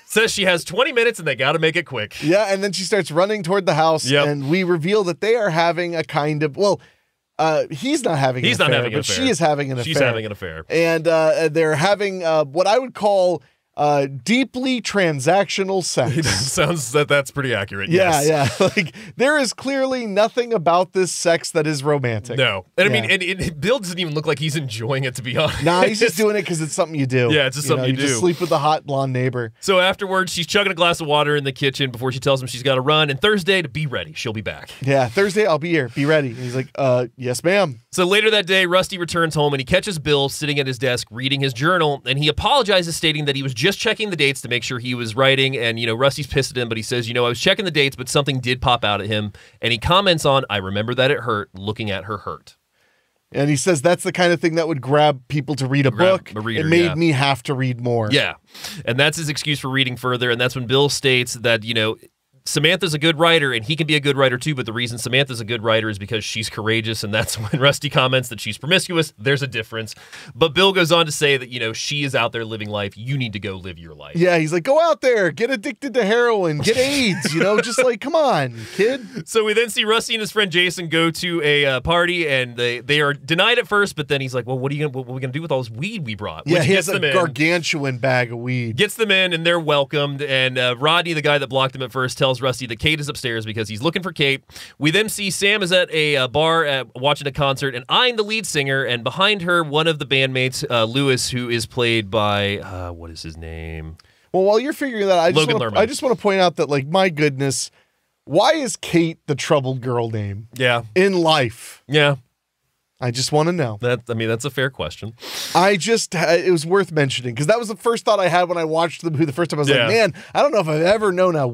says she has 20 minutes and they got to make it quick. Yeah, and then she starts running toward the house, and we reveal that they are having a kind of, he's not having an affair, but she is having an affair. She's having an affair. And they're having what I would call deeply transactional sex. Sounds that's pretty accurate. Yeah, yes. yeah. Like, there is clearly nothing about this sex that is romantic. No. And I mean, Bill doesn't even look like he's enjoying it, to be honest. Nah, he's just doing it because it's something you do. Yeah, it's just something you do. Just sleep with the hot blonde neighbor. So afterwards, she's chugging a glass of water in the kitchen before she tells him she's got to run. And Thursday, to be ready. She'll be back. Yeah, Thursday, I'll be here. Be ready. And he's like, yes, ma'am. So later that day, Rusty returns home and he catches Bill sitting at his desk reading his journal, and he apologizes, stating that he was just checking the dates to make sure he was writing. And, Rusty's pissed at him, but he says, I was checking the dates, but something did pop out at him. And he comments on, I remember that it hurt, looking at her hurt. And he says that's the kind of thing that would grab people to read a book. It made me have to read more. Yeah. And that's his excuse for reading further. And that's when Bill states that, Samantha's a good writer, and he can be a good writer too, but the reason Samantha's a good writer is because she's courageous, and that's when Rusty comments that she's promiscuous. There's a difference. But Bill goes on to say that, she is out there living life. You need to go live your life. Yeah, he's like, go out there, get addicted to heroin, get AIDS, just like, come on, kid. So we then see Rusty and his friend Jason go to a party, and they are denied at first, but then he's like, well, what are we going to do with all this weed we brought? Yeah, he has a gargantuan bag of weed. Gets them in, and they're welcomed, and Rodney, the guy that blocked him at first, tells Rusty that Kate is upstairs because he's looking for Kate. We then see Sam is at a bar watching a concert and eyeing the lead singer, and behind her, one of the bandmates, Lewis, who is played by, what is his name? Well, while you're figuring that out, I just want to point out that, my goodness, why is Kate the troubled girl name? Yeah. In life? Yeah. I just want to know. That's a fair question. It was worth mentioning, because that was the first thought I had when I watched the movie the first time. I was like, man, I don't know if I've ever known a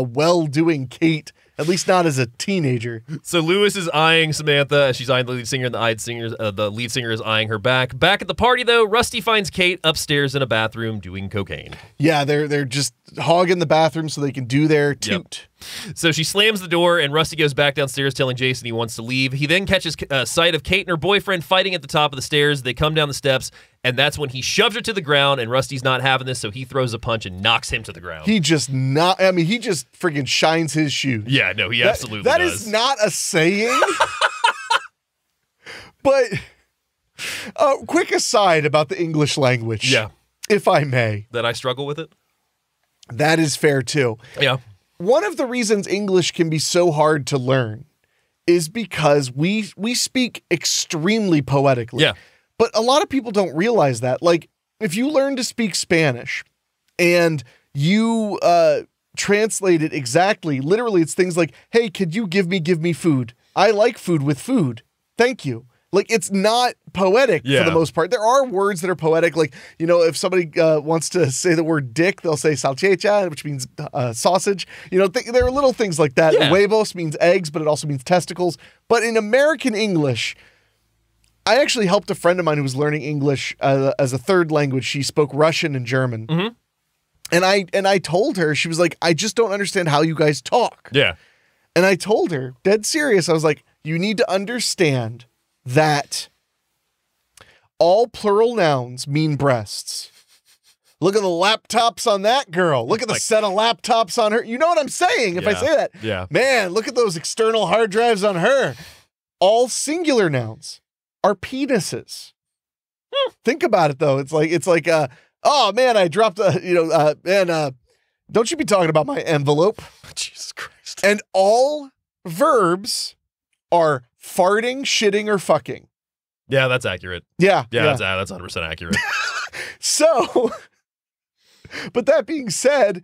well-doing Kate, at least not as a teenager. So Lewis is eyeing Samantha as she's eyeing the lead singer, and the lead singer is eyeing her back. Back at the party, though, Rusty finds Kate upstairs in a bathroom doing cocaine. Yeah, they're just hogging the bathroom so they can do their toot. Yep. So she slams the door, and Rusty goes back downstairs telling Jason he wants to leave. He then catches sight of Kate and her boyfriend fighting at the top of the stairs. They come down the steps, and that's when he shoves her to the ground, and Rusty's not having this, so he throws a punch and knocks him to the ground. He just friggin' shines his shoes. Yeah, no, he absolutely does. That is not a saying. But quick aside about the English language. Yeah. If I may. That I struggle with it? That is fair, too. Yeah. One of the reasons English can be so hard to learn is because we speak extremely poetically. Yeah. But a lot of people don't realize that. Like, if you learn to speak Spanish and you translate it exactly, literally it's things like, hey, could you give me food? I like food with food. Thank you. Like, it's not poetic for the most part. There are words that are poetic. Like, if somebody wants to say the word dick, they'll say salchicha, which means sausage. There are little things like that. Yeah. Huevos means eggs, but it also means testicles. But in American English, I actually helped a friend of mine who was learning English as a third language. She spoke Russian and German. Mm-hmm. And I told her, she was like, I just don't understand how you guys talk. Yeah. And I told her, dead serious, I was like, you need to understand that all plural nouns mean breasts. Look at the laptops on that girl. Look at the set of laptops on her. You know what I'm saying if I say that? Yeah. Man, look at those external hard drives on her. All singular nouns are penises. Think about it, though. It's like, oh man, I dropped don't you be talking about my envelope. Jesus Christ. And all verbs are farting, shitting, or fucking. Yeah, that's accurate. Yeah. That's 100% accurate. So, but that being said,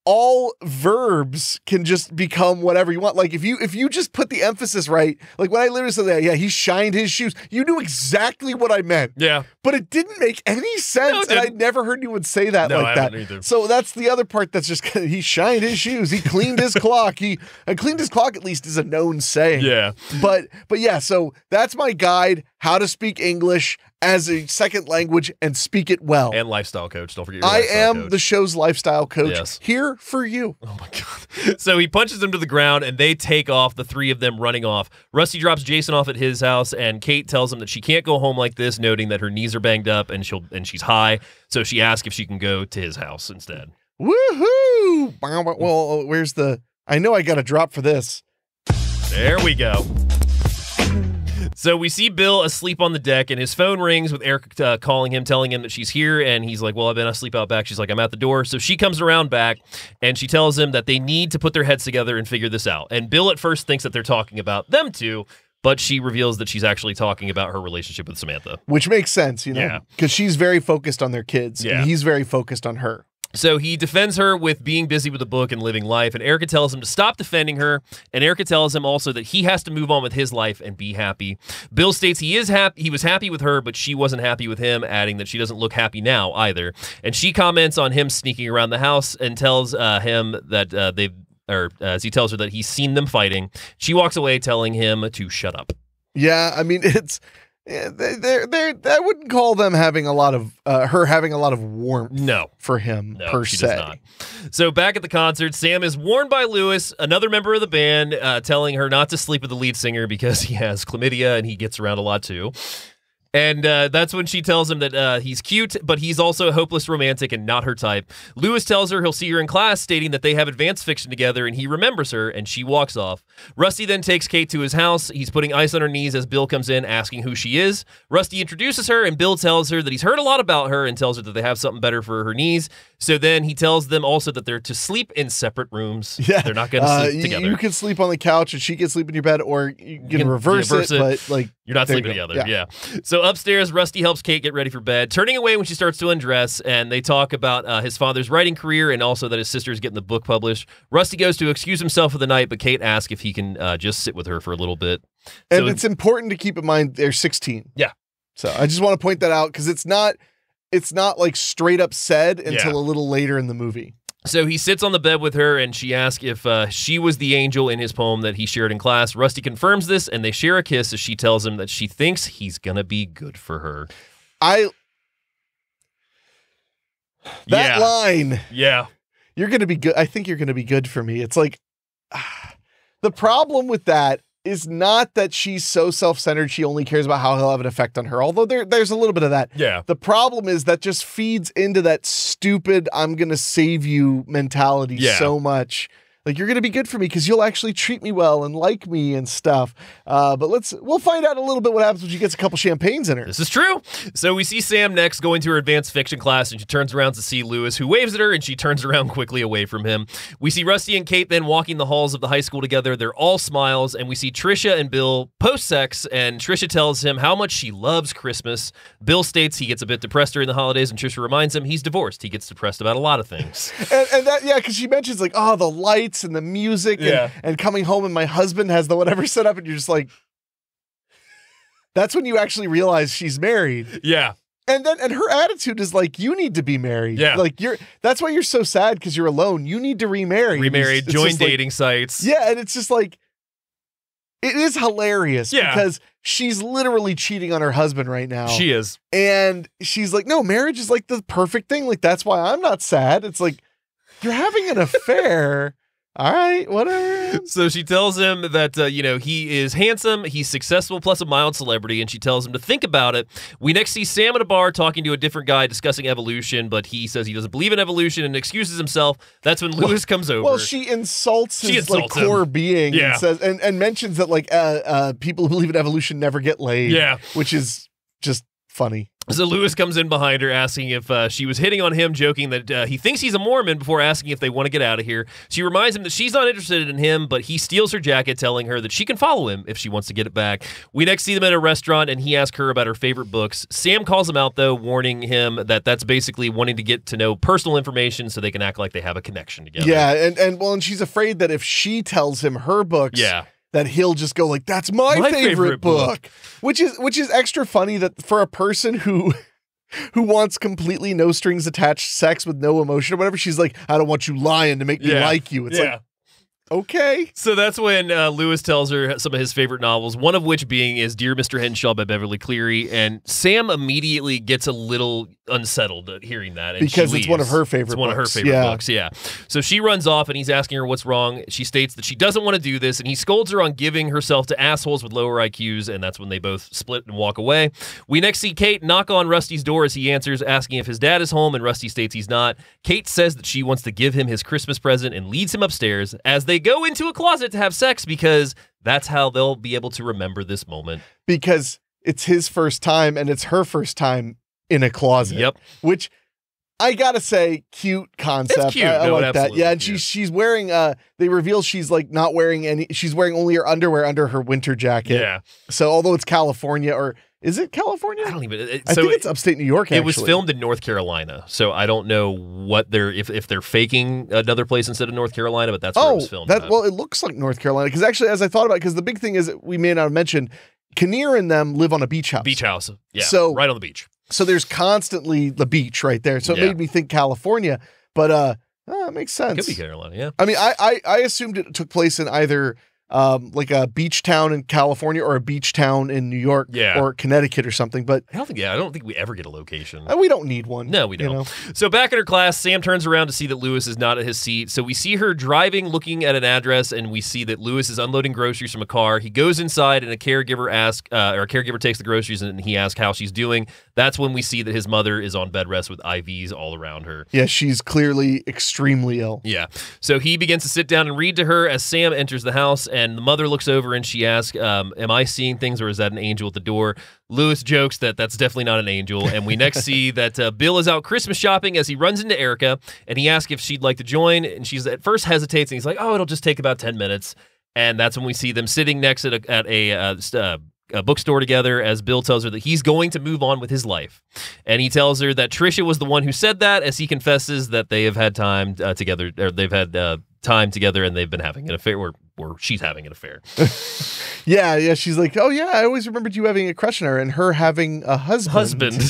all verbs can just become whatever you want. Like if you just put the emphasis right, like when I literally said that, yeah, he shined his shoes, you knew exactly what I meant. Yeah. But it didn't make any sense, and I'd never heard anyone say that like that. Either. So that's the other part that's just, he shined his shoes, he cleaned his clock, cleaned his clock at least is a known saying. Yeah. But yeah, so that's my guide, how to speak English as a second language and speak it well. And lifestyle coach. Don't forget your I lifestyle am coach. the show's lifestyle coach. Yes. Here for you. Oh my God. So he punches him to the ground and they take off, the three of them running off. Rusty drops Jason off at his house and Kate tells him that she can't go home like this, noting that her knees are banged up and she's high. So she asks if she can go to his house instead. Woohoo! Well, where's the... I know I got a drop for this. There we go. So we see Bill asleep on the deck, and his phone rings with Eric calling him, telling him that she's here, and he's like, well, I've been asleep out back. She's like, I'm at the door. So she comes around back, and she tells him that they need to put their heads together and figure this out. And Bill at first thinks that they're talking about them two, but she reveals that she's actually talking about her relationship with Samantha. Which makes sense, you know, because she's very focused on their kids, and he's very focused on her. So he defends her with being busy with the book and living life, and Erica tells him to stop defending her, and Erica tells him also that he has to move on with his life and be happy. Bill states he is happy. He was happy with her, but she wasn't happy with him, adding that she doesn't look happy now either. And she comments on him sneaking around the house and tells him that as he tells her that he's seen them fighting. She walks away telling him to shut up. Yeah, I mean, it's... Yeah, I wouldn't call them having a lot of her having a lot of warmth for him per she se. Does not. So back at the concert, Sam is warned by Lewis, another member of the band, telling her not to sleep with the lead singer because he has chlamydia and he gets around a lot too. And that's when she tells him that he's cute, but he's also a hopeless romantic and not her type. Lewis tells her he'll see her in class, stating that they have advanced fiction together, and he remembers her, and she walks off. Rusty then takes Kate to his house. He's putting ice on her knees as Bill comes in, asking who she is. Rusty introduces her, and Bill tells her that he's heard a lot about her and tells her that they have something better for her knees. So then he tells them also that they're to sleep in separate rooms. Yeah. They're not going to sleep together. You can sleep on the couch, and she can sleep in your bed, or you can reverse it, but like... You're not sleeping together. Yeah. So upstairs, Rusty helps Kate get ready for bed, turning away when she starts to undress, and they talk about his father's writing career and also that his sister is getting the book published. Rusty goes to excuse himself for the night, but Kate asks if he can just sit with her for a little bit. And it's important to keep in mind they're 16. Yeah. So I just want to point that out because it's not like straight up said until a little later in the movie. So he sits on the bed with her, and she asks if she was the angel in his poem that he shared in class. Rusty confirms this, and they share a kiss as she tells him that she thinks he's going to be good for her. That line. Yeah. You're going to be good. I think you're going to be good for me. It's like, the problem with that is not that she's so self-centered she only cares about how he'll have an effect on her, although there's a little bit of that. Yeah. The problem is that just feeds into that stupid I'm gonna save you mentality so much. Like, you're going to be good for me because you'll actually treat me well and like me and stuff. But we'll find out a little bit what happens when she gets a couple champagnes in her. This is true. So we see Sam next going to her advanced fiction class, and she turns around to see Lewis, who waves at her, and she turns around quickly away from him. We see Rusty and Kate then walking the halls of the high school together. They're all smiles, and we see Trisha and Bill post-sex, and Trisha tells him how much she loves Christmas. Bill states he gets a bit depressed during the holidays, and Trisha reminds him he's divorced. He gets depressed about a lot of things. and that, yeah, because she mentions, like, oh, the lights and the music and coming home and my husband has the whatever set up, and you're just like, that's when you actually realize she's married. Yeah. And her attitude is like, you need to be married. Yeah. Like, that's why you're so sad, because you're alone. You need to remarry. Remarried, join dating sites. Yeah, and it's just like, it is hilarious because she's literally cheating on her husband right now. She is. And she's like, no, marriage is like the perfect thing. Like, that's why I'm not sad. It's like, you're having an affair. All right, whatever. So she tells him that, he is handsome, he's successful, plus a mild celebrity, and she tells him to think about it. We next see Sam at a bar talking to a different guy discussing evolution, but he says he doesn't believe in evolution and excuses himself. That's when Lewis comes over. Well, she insults his core being and says and mentions that, like, people who believe in evolution never get laid. Yeah. Which is just funny. So Lewis comes in behind her asking if she was hitting on him, joking that he thinks he's a Mormon before asking if they want to get out of here. She reminds him that she's not interested in him, but he steals her jacket, telling her that she can follow him if she wants to get it back. We next see them at a restaurant, and he asks her about her favorite books. Sam calls him out, though, warning him that that's basically wanting to get to know personal information so they can act like they have a connection together. Yeah, and she's afraid that if she tells him her books, that he'll just go like, that's my favorite book. Which is extra funny that for a person who wants completely no strings attached sex with no emotion or whatever, she's like, I don't want you lying to make me like you. It's like, okay. So that's when Lewis tells her some of his favorite novels, one of which being is Dear Mr. Henshaw by Beverly Cleary, and Sam immediately gets a little unsettled at hearing that. And because it's one of her favorite books. It's one of her favorite books, yeah. So she runs off, and he's asking her what's wrong. She states that she doesn't want to do this, and he scolds her on giving herself to assholes with lower IQs, and that's when they both split and walk away. We next see Kate knock on Rusty's door as he answers, asking if his dad is home, and Rusty states he's not. Kate says that she wants to give him his Christmas present and leads him upstairs as they go into a closet to have sex because that's how they'll be able to remember this moment. Because it's his first time and it's her first time in a closet. Yep. Which I gotta say, cute concept. It's cute. I like that. Yeah, and cute. she's wearing they reveal she's like not wearing any, she's wearing only her underwear under her winter jacket. Yeah. So although it's California, or is it California? I don't even. I think it's upstate New York. Actually. It was filmed in North Carolina, so I don't know what they're if they're faking another place instead of North Carolina, but that's where it was filmed. Well, it looks like North Carolina because actually, as I thought about, because the big thing is we may not have mentioned, Kinnear and them live on a beach house. Beach house, yeah. So right on the beach. So there's constantly the beach right there. So it made me think California, but it makes sense. Could be Carolina, yeah. I mean, I assumed it took place in either like a beach town in California or a beach town in New York or Connecticut or something. But I don't think we ever get a location. We don't need one. No, we don't. You know? So back in her class, Sam turns around to see that Lewis is not at his seat. So we see her driving, looking at an address, and we see that Lewis is unloading groceries from a car. He goes inside, and a caregiver takes the groceries, and he asks how she's doing. That's when we see that his mother is on bed rest with IVs all around her. Yeah, she's clearly extremely ill. Yeah. So he begins to sit down and read to her as Sam enters the house, and the mother looks over and she asks, am I seeing things, or is that an angel at the door? Lewis jokes that that's definitely not an angel, and we next see that Bill is out Christmas shopping as he runs into Erica, and he asks if she'd like to join, and she's at first hesitates, and he's like, oh, it'll just take about 10 minutes. And that's when we see them sitting next at a bookstore together as Bill tells her that he's going to move on with his life. And he tells her that Trisha was the one who said that, as he confesses that they have had time together, or they've had time together, and they've been having an affair, or she's having an affair. Yeah. She's like, oh yeah, I always remembered you having a crush on her and her having a husband.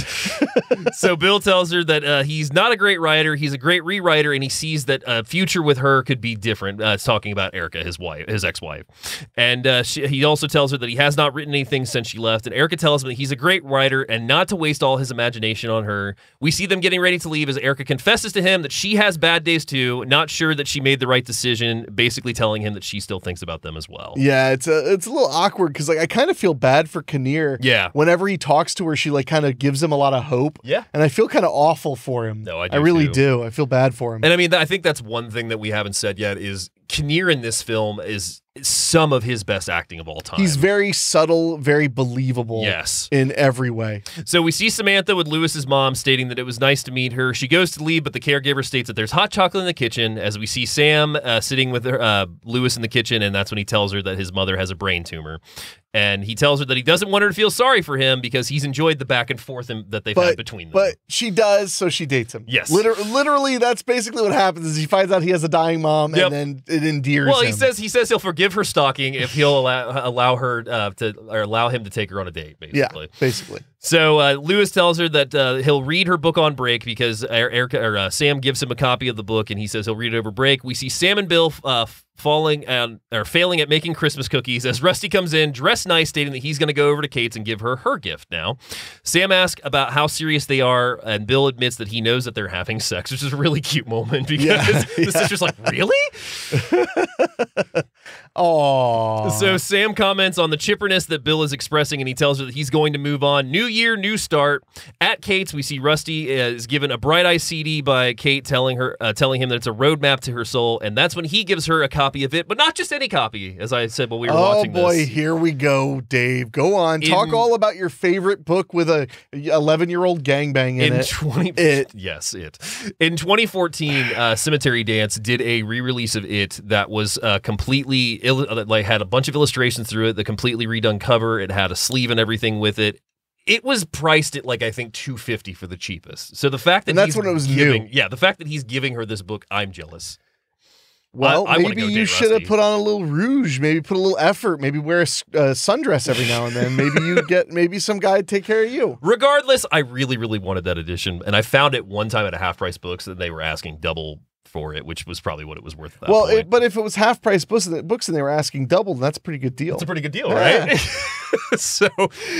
So Bill tells her that he's not a great writer, he's a great rewriter, and he sees that a future with her could be different. It's talking about Erica, his ex-wife. And he also tells her that he has not written anything since she left. And Erica tells him that he's a great writer and not to waste all his imagination on her. We see them getting ready to leave as Erica confesses to him that she has bad days too, not sure that she made the right decision, basically telling him that she still thinks about them as well. Yeah, it's a little awkward because like I kind of feel bad for Kinnear. Yeah. Whenever he talks to her, she like kind of gives him a lot of hope. Yeah. And I feel kind of awful for him. No, I really do. I feel bad for him. And I mean, I think that's one thing that we haven't said yet is Kinnear in this film is some of his best acting of all time. He's very subtle, very believable. Yes. In every way. So we see Samantha with Lewis's mom stating that it was nice to meet her. She goes to leave, but the caregiver states that there's hot chocolate in the kitchen, as we see Sam sitting with Lewis in the kitchen, and that's when he tells her that his mother has a brain tumor. And he tells her that he doesn't want her to feel sorry for him because he's enjoyed the back and forth that they've had between them. But she does, so she dates him. Yes. Literally, that's basically what happens is he finds out he has a dying mom, and then it endears him. Well, he says he'll forgive her stalking if he'll allow him to take her on a date, basically. Yeah, basically. So Lewis tells her that he'll read her book on break because Sam gives him a copy of the book, and he says he'll read it over break. We see Sam and Bill failing at making Christmas cookies as Rusty comes in dressed nice, stating that he's going to go over to Kate's and give her gift now. Sam asks about how serious they are, and Bill admits that he knows that they're having sex, which is a really cute moment because the sister's like, really? Oh. So Sam comments on the chipperness that Bill is expressing, and he tells her that he's going to move on. New year, new start. At Kate's, we see Rusty is given a Bright Eye CD by Kate, telling him that it's a roadmap to her soul, and that's when he gives her a copy of it, but not just any copy, as I said when we were watching this. Oh boy, here we go, Dave. Go on. Talk all about your favorite book with a 11-year-old gangbang in it. Yes, it. In 2014, Cemetery Dance did a re-release of it that was completely had a bunch of illustrations through it, the completely redone cover. It had a sleeve and everything with it. It was priced at I think $250 for the cheapest. So the fact that that's when it was new. Yeah, the fact that he's giving her this book, I'm jealous. Well, I maybe you should have put on a little rouge, maybe put a little effort, maybe wear a sundress every now and then. Maybe you get some guy to take care of you. Regardless, I really, really wanted that edition, and I found it one time at a Half Price Books, and they were asking double for it, which was probably what it was worth at that point. But if it was Half Price books and they were asking double, then that's a pretty good deal. It's a pretty good deal, right? So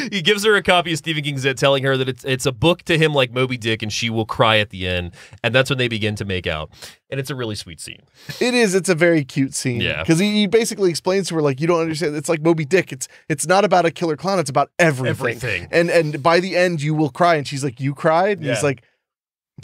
he gives her a copy of Stephen King's It, telling her that it's a book to him like Moby Dick, and she will cry at the end. And that's when they begin to make out. And it's a really sweet scene. It is. It's a very cute scene. Yeah. Because he basically explains to her, you don't understand. It's like Moby Dick. It's not about a killer clown. It's about everything. And by the end, you will cry. And she's like, you cried? And he's like,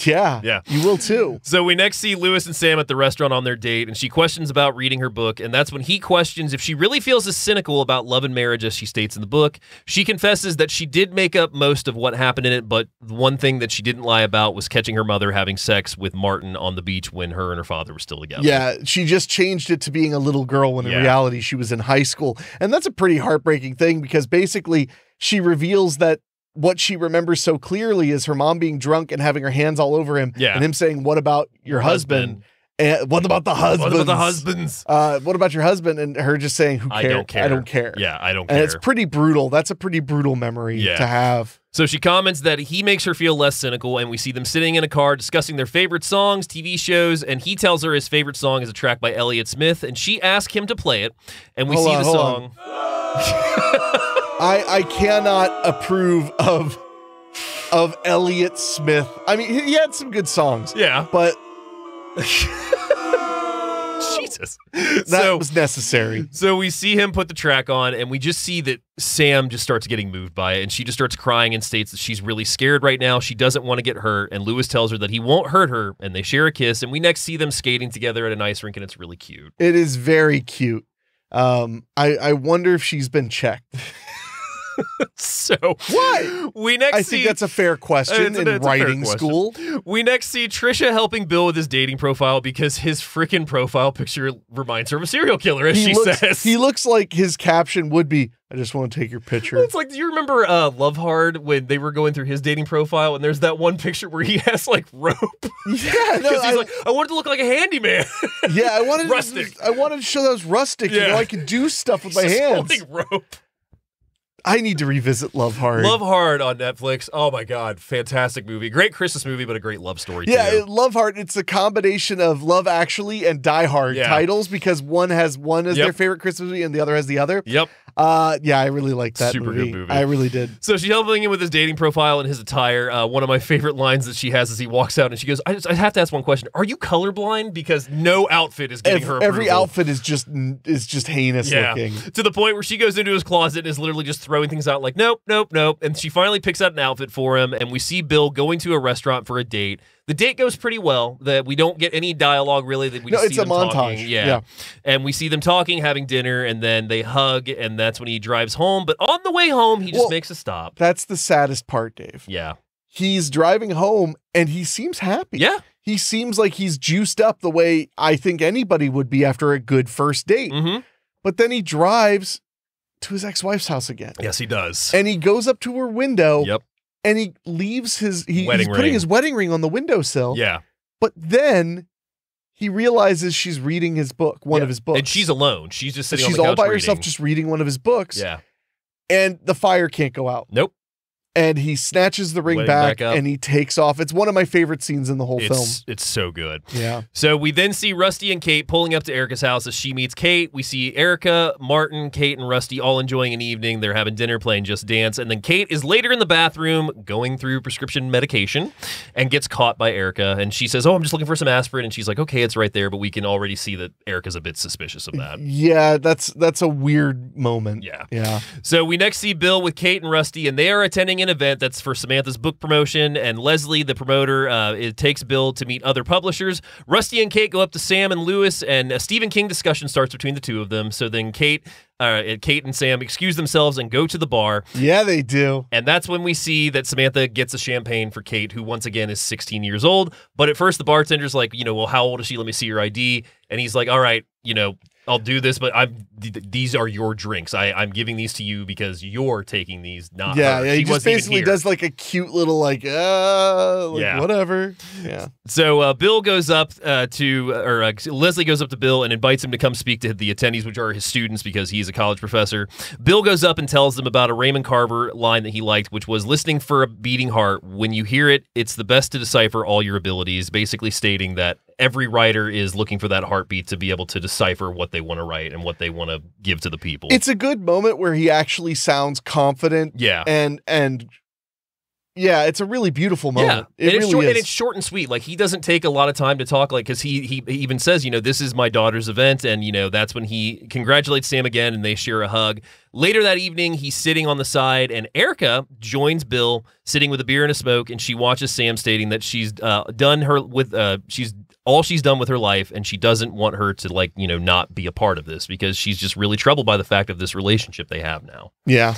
yeah, you will too. So we next see Lewis and Sam at the restaurant on their date, and she questions about reading her book, and that's when he questions if she really feels as cynical about love and marriage as she states in the book. She confesses that she did make up most of what happened in it, but one thing that she didn't lie about was catching her mother having sex with Martin on the beach when her and her father were still together. Yeah, she just changed it to being a little girl when in reality she was in high school. And that's a pretty heartbreaking thing, because basically she reveals that what she remembers so clearly is her mom being drunk and having her hands all over him, and him saying, "What about your husband? And what about the husbands? What about the husbands? What about your husband?" And her just saying, "Who cares? I don't care. I don't care." Yeah, I don't care. And it's pretty brutal. That's a pretty brutal memory to have. So she comments that he makes her feel less cynical, and we see them sitting in a car discussing their favorite songs, TV shows, and he tells her his favorite song is a track by Elliott Smith, and she asks him to play it, and we see the song. I cannot approve of Elliott Smith. I mean, he had some good songs. Yeah. But Jesus. That was necessary. So we see him put the track on, and we just see that Sam just starts getting moved by it, and she just starts crying and states that she's really scared right now. She doesn't want to get hurt, and Lewis tells her that he won't hurt her, and they share a kiss, and we next see them skating together at an ice rink, and it's really cute. It is very cute. I wonder if she's been checked. So what? I think that's a fair question in writing school. We next see Trisha helping Bill with his dating profile because his freaking profile picture reminds her of a serial killer, as she says. He looks like his caption would be, "I just want to take your picture." It's like, do you remember Love Hard when they were going through his dating profile and there's that one picture where he has rope? Yeah, no, he's like, I wanted to look like a handyman. Yeah, I wanted rustic. I wanted to show that I was rustic. Yeah. I could do stuff with my hands. Holding rope. I need to revisit Love Hard. Love Hard on Netflix. Oh my God, fantastic movie. Great Christmas movie, but a great love story too. Yeah, Love Hard. It's a combination of Love Actually and Die Hard titles, because one as their favorite Christmas movie and the other has the other. Yep. Yeah, I really liked that Super good movie. I really did. So she's helping him with his dating profile and his attire. One of my favorite lines that she has is he walks out and she goes, I have to ask one question. Are you colorblind? Because no outfit is getting her approval. Every outfit is just heinous looking. To the point where she goes into his closet and is literally just throwing things out like, nope, nope, nope. And she finally picks out an outfit for him, and we see Bill going to a restaurant for a date. The date goes pretty well. That we don't get any dialogue really. That we just see them montage. Talking. Yeah. And we see them talking, having dinner, and then they hug, and that's when he drives home. But on the way home, he just makes a stop. That's the saddest part, Dave. Yeah. He's driving home, and he seems happy. Yeah. He seems like he's juiced up the way I think anybody would be after a good first date. Mm-hmm. But then he drives to his ex-wife's house again. Yes, he does. And he goes up to her window. Yep. And he leaves he's putting his wedding ring on the windowsill. Yeah. But then he realizes she's reading his book, one of his books. And she's alone. She's just sitting on the couch. She's all by reading. herself, just reading one of his books. Yeah. And the fire can't go out. Nope. and he snatches the ring back and he takes off. It's one of my favorite scenes in the whole film. It's so good. Yeah. So we then see Rusty and Kate pulling up to Erica's house as she meets Kate. We see Erica, Martin, Kate, and Rusty all enjoying an evening. They're having dinner, playing Just Dance, and then Kate is later in the bathroom going through prescription medication and gets caught by Erica, and she says, "Oh, I'm just looking for some aspirin," and she's like, "Okay, it's right there," but we can already see that Erica's a bit suspicious of that. Yeah, that's a weird moment. Yeah. So we next see Bill with Kate and Rusty, and they are attending an event that's for Samantha's book promotion, and Leslie, the promoter, it takes Bill to meet other publishers. Rusty and Kate go up to Sam and Lewis, and a Stephen King discussion starts between the two of them. So then Kate and Sam excuse themselves and go to the bar. Yeah, they do. And that's when we see that Samantha gets a champagne for Kate, who once again is 16 years old. But at first the bartender's like, well, how old is she? Let me see your ID. And he's like, all right, I'll do this, but these are your drinks. I'm giving these to you because you're taking these, not her. Yeah, he just basically does like a cute little whatever. Yeah. So Bill goes up Leslie goes up to Bill and invites him to come speak to the attendees, which are his students because he's a college professor. Bill goes up and tells them about a Raymond Carver line that he liked, which was listening for a beating heart. When you hear it, it's the best to decipher all your abilities, basically stating that every writer is looking for that heartbeat to be able to decipher what they want to write and what they want to give to the people. It's a good moment where he actually sounds confident. Yeah. And yeah, it's a really beautiful moment. Yeah. It really is. And it's short and sweet. Like, he doesn't take a lot of time to talk, like, because he even says, this is my daughter's event, and, that's when he congratulates Sam again, and they share a hug. Later that evening, he's sitting on the side, and Erica joins Bill, sitting with a beer and a smoke, and she watches Sam, stating that she's done all she's done with her life, and she doesn't want her to, not be a part of this because she's just really troubled by the fact of this relationship they have now. Yeah.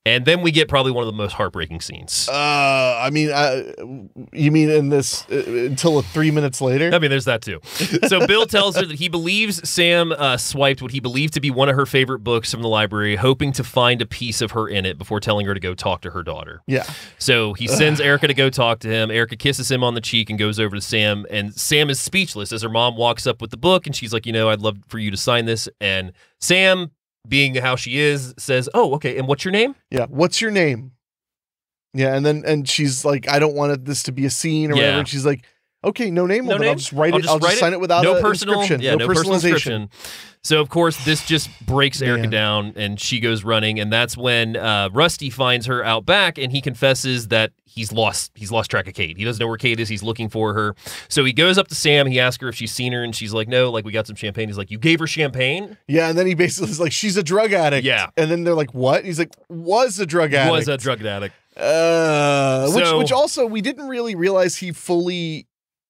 And then we get probably one of the most heartbreaking scenes. You mean in this until 3 minutes later? I mean, there's that too. So Bill tells her that he believes Sam swiped what he believed to be one of her favorite books from the library, hoping to find a piece of her in it before telling her to go talk to her daughter. Yeah. So he sends Erica to go talk to him. Erica kisses him on the cheek and goes over to Sam, and Sam is speechless as her mom walks up with the book, and she's like, I'd love for you to sign this. And Sam, being how she is, says, "Oh, okay, and what's your name?" Yeah, what's your name? Yeah, and she's like, "I don't want this to be a scene or whatever." And she's like, "Okay, no name. Well, then I'll just write it. I'll just sign it without no a personal inscription. Yeah, no personal personalization." inscription. So of course this just breaks Erica down, and she goes running, and that's when Rusty finds her out back, and he confesses that he's lost track of Kate. He doesn't know where Kate is. He's looking for her. So he goes up to Sam. He asks her if she's seen her, and she's like, "No, we got some champagne." He's like, "You gave her champagne?" Yeah, and then he basically is like, "She's a drug addict." Yeah. And then they're like, "What?" And he's like, "Was a drug addict." Was a drug addict. Which also we didn't really realize he fully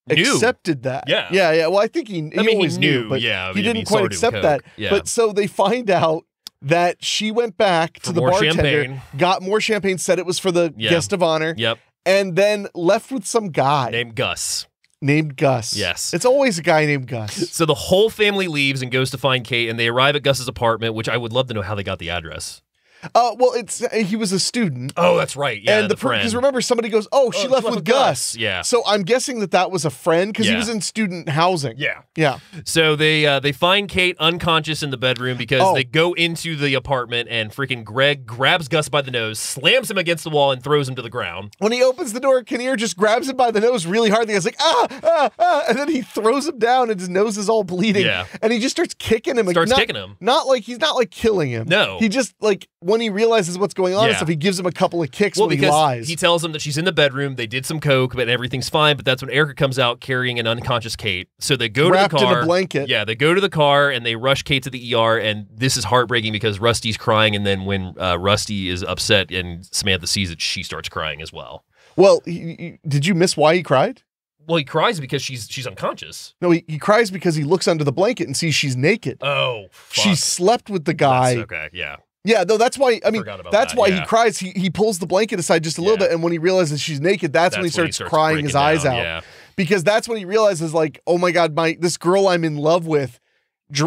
accepted that. Yeah. Well, I think he always knew, but he didn't quite accept that. Yeah. But so they find out that she went back to the bartender, got more champagne, said it was for the guest of honor. Yep. And then left with some guy named Gus. Yes. It's always a guy named Gus. So the whole family leaves and goes to find Kate, and they arrive at Gus's apartment, which I would love to know how they got the address. Well, he was a student. Oh, that's right. Yeah, and because remember, somebody goes, she left with Gus. Yeah. So I'm guessing that was a friend because he was in student housing. Yeah. So they find Kate unconscious in the bedroom because they go into the apartment, and freaking Greg grabs Gus by the nose, slams him against the wall, and throws him to the ground. When he opens the door, Kinnear just grabs him by the nose really hard. The guy's like, and then he throws him down, and his nose is all bleeding. Yeah. And he just starts kicking him. Kicking him. He's not like killing him. No. He just when he realizes what's going on and stuff, he gives him a couple of kicks when he lies. He tells him that she's in the bedroom, they did some coke, but everything's fine. But that's when Erica comes out carrying an unconscious Kate. So they go wrapped to the car. in a blanket. Yeah, they go to the car and they rush Kate to the ER, and this is heartbreaking because Rusty's crying, and then when Rusty is upset and Samantha sees it, she starts crying as well. Well, did you miss why he cried? Well, he cries because she's unconscious. No, he cries because he looks under the blanket and sees she's naked. Oh, fuck. She slept with the guy. Okay, yeah. Yeah, no, that's why, that's why he cries. He pulls the blanket aside just a little bit, and when he realizes she's naked, that's when he starts crying his eyes out. Yeah. Because that's when he realizes, like, oh my God, this girl I'm in love with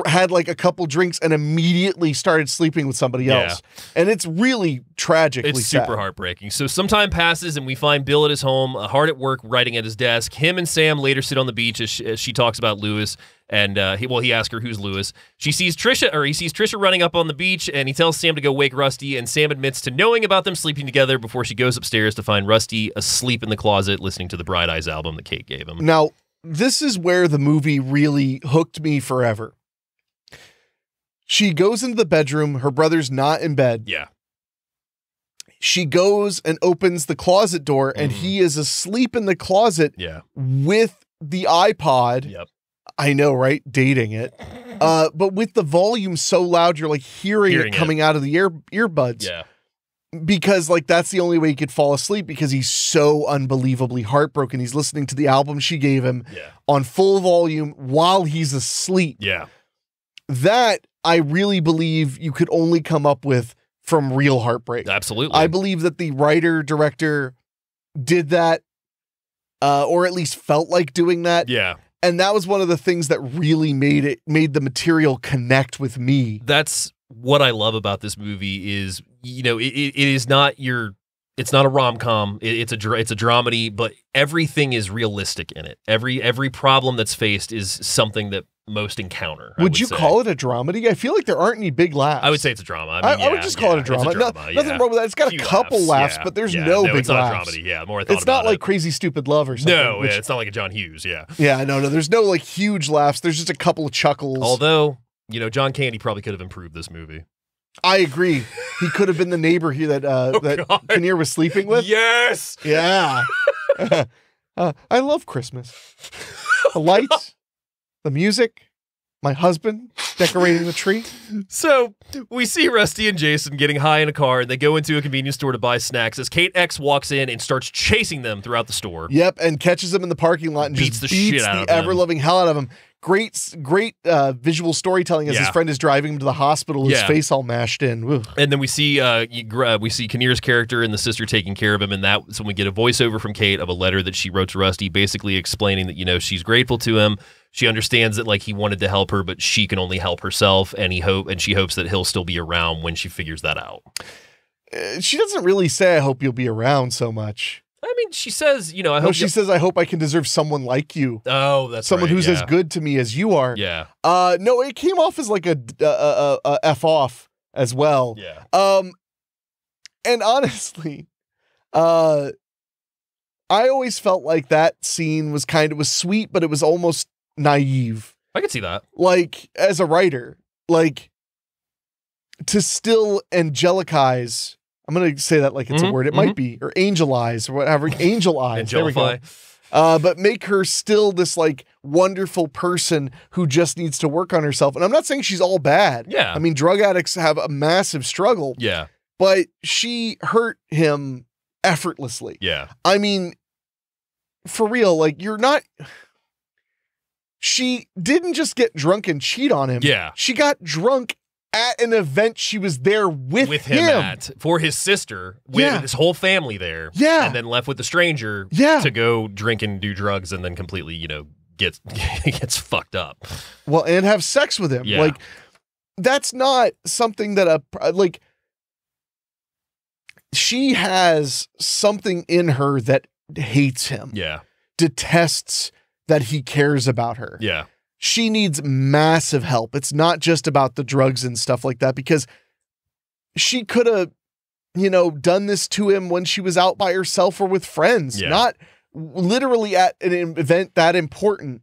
had like a couple drinks and immediately started sleeping with somebody else. And it's really tragically It's sad. super heartbreaking. So some time passes and we find Bill at his home, hard at work, writing at his desk. Him and Sam later sit on the beach as she talks about Lewis. And he asks her, who's Lewis? He sees Trisha running up on the beach, and he tells Sam to go wake Rusty, and Sam admits to knowing about them sleeping together before she goes upstairs to find Rusty asleep in the closet listening to the Bright Eyes album that Kate gave him. Now, this is where the movie really hooked me forever. She goes into the bedroom. Her brother's not in bed. Yeah. She goes and opens the closet door, and he is asleep in the closet with the iPod. Yep. I know, right? Dating it. But with the volume so loud, you're like hearing it coming out of the earbuds. Yeah. Because like that's the only way he could fall asleep, because he's so unbelievably heartbroken. He's listening to the album she gave him on full volume while he's asleep. Yeah. That I really believe you could only come up with from real heartbreak. Absolutely. I believe that the writer director did that, or at least felt like doing that. Yeah. And that was one of the things that really made the material connect with me. That's what I love about this movie is, you know, it is not it's not a rom-com. It's a dramedy, but everything is realistic in it. Every problem that's faced is something that most encounter. Would you call it a dramedy? I feel like there aren't any big laughs. I would say it's a drama. I would just call it a drama. Nothing wrong with that. It's got a couple laughs, but there's no big it's not laughs. a dramedy. Yeah, the more I thought it's not about like Crazy Stupid Love or something. No, it's not like a John Hughes. Yeah. Yeah, no. There's no like huge laughs. There's just a couple of chuckles. Although, you know, John Candy probably could have improved this movie. I agree. He could have been the neighbor here that Kinnear was sleeping with. Yes. Yeah. I love Christmas. The lights, the music, my husband decorating the tree. So we see Rusty and Jason getting high in a car, and they go into a convenience store to buy snacks as Kate X walks in and starts chasing them throughout the store. Yep, and catches them in the parking lot and beats just the shit out of them. ever-loving hell out of him. Great visual storytelling as his friend is driving him to the hospital, his face all mashed in. Woo. And then we see Kinnear's character and the sister taking care of him, and that's when we get a voiceover from Kate of a letter that she wrote to Rusty, basically explaining that, you know, she's grateful to him. She understands that like he wanted to help her, but she can only help herself, and she hopes that he'll still be around when she figures that out. She doesn't really say, "I hope you'll be around" so much. I mean, she says, you know, she says, "I hope I can deserve someone like you." Oh, that's someone right, who's as good to me as you are. Yeah. No, it came off as like a F off as well. Yeah. And honestly, I always felt like that scene was sweet, but it was almost naive. I could see that. Like, as a writer, like, to still angelicize, I'm going to say that like it's a word, it might be, or angelize, or whatever, angel eyes, there we go. But make her still this like wonderful person who just needs to work on herself. And I'm not saying she's all bad. Yeah. I mean, drug addicts have a massive struggle. Yeah. But she hurt him effortlessly. Yeah. I mean, for real, like she didn't just get drunk and cheat on him. Yeah. She got drunk at an event she was there with him at, for his sister, with his whole family there. Yeah. And then left with the stranger to go drink and do drugs and then completely, you know, gets fucked up. Well, and have sex with him. Yeah. Like, that's not something that she has something in her that hates him. Yeah. Detests that he cares about her. Yeah. She needs massive help. It's not just about the drugs and stuff like that, because she could have, you know, done this to him when she was out by herself or with friends, not literally at an event that important.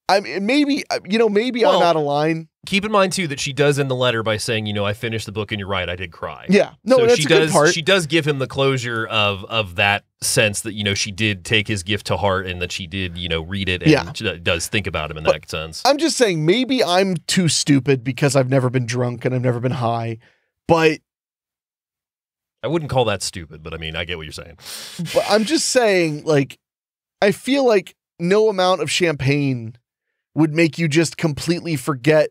I mean, maybe I'm out of line. Keep in mind, too, that she does end the letter by saying, you know, I finished the book and you're right, I did cry. Yeah. No, so that's a good part. She does give him the closure of that sense that, you know, she did take his gift to heart and that she did, you know, read it and she does think about him in that sense. I'm just saying, maybe I'm too stupid because I've never been drunk and I've never been high, but I wouldn't call that stupid, but I mean, I get what you're saying. But I'm just saying, like, I feel like no amount of champagne would make you just completely forget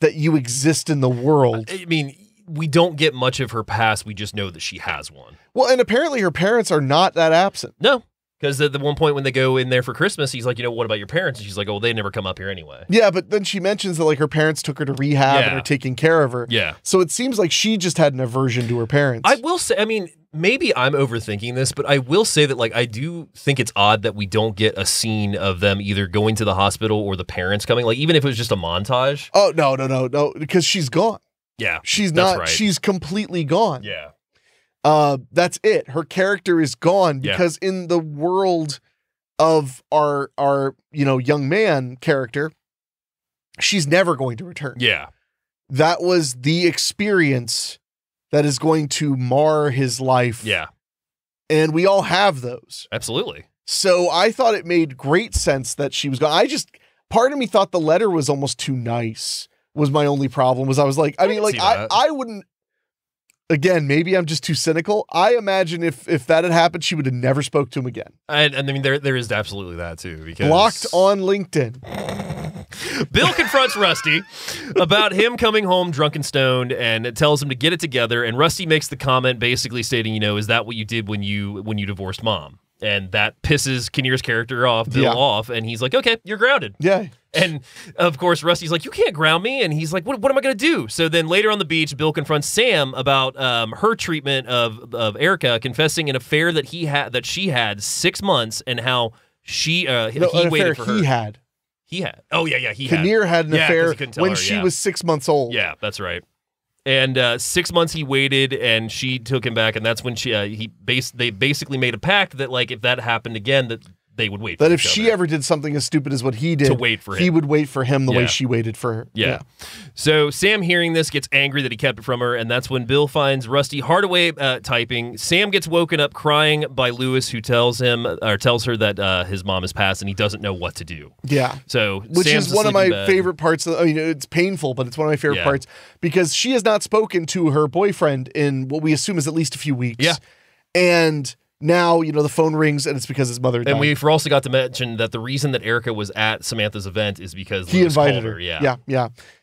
that you exist in the world. I mean, we don't get much of her past. We just know that she has one. Well, and apparently her parents are not that absent. No. Because at the one point when they go in there for Christmas, he's like, what about your parents? And she's like, oh, they never come up here anyway. Yeah, but then she mentions that like her parents took her to rehab and are taking care of her. Yeah. So it seems like she just had an aversion to her parents. I will say, maybe I'm overthinking this, but I will say that like I do think it's odd that we don't get a scene of them either going to the hospital or the parents coming, like even if it was just a montage. Oh, no, because she's gone. Yeah. She's not, right. She's completely gone. Yeah. That's it. Her character is gone because in the world of our young man character, she's never going to return. Yeah. That was the experience that is going to mar his life. Yeah. And we all have those. Absolutely. So I thought it made great sense that she was gone. Part of me thought the letter was almost too nice, was my only problem. Was I was like, I wouldn't. Again, maybe I'm just too cynical. I imagine if that had happened, she would have never spoke to him again. There is absolutely that too. Because blocked on LinkedIn. Bill confronts Rusty about him coming home drunk and stoned, and it tells him to get it together. And Rusty makes the comment, basically stating, is that what you did when you divorced mom? And that pisses Kinnear's character off, Bill off, and he's like, okay, you're grounded. Yeah. And, of course, Rusty's like, you can't ground me. And he's like, what am I going to do? So then later on the beach, Bill confronts Sam about her treatment of Erica, confessing an affair that she had 6 months, and how he waited for her. He had. Oh, yeah, he Kinnear had an affair when her, she was 6 months old. Yeah, that's right. And 6 months he waited, and she took him back, and that's when they basically made a pact that like if that happened again, that they would wait for that if she ever did something as stupid as what he did, to wait for him. He would wait for him the way she waited for her. Yeah. So Sam, hearing this, gets angry that he kept it from her, and that's when Bill finds Rusty hard away typing. Sam gets woken up crying by Lewis, who tells her that his mom has passed and he doesn't know what to do. Yeah. So which Sam's is one of my favorite parts. It's painful, but it's one of my favorite parts because she has not spoken to her boyfriend in what we assume is at least a few weeks. Yeah. And now, the phone rings, and it's because his mother died. And we've also got to mention that the reason that Erica was at Samantha's event is because he Lewis invited called her.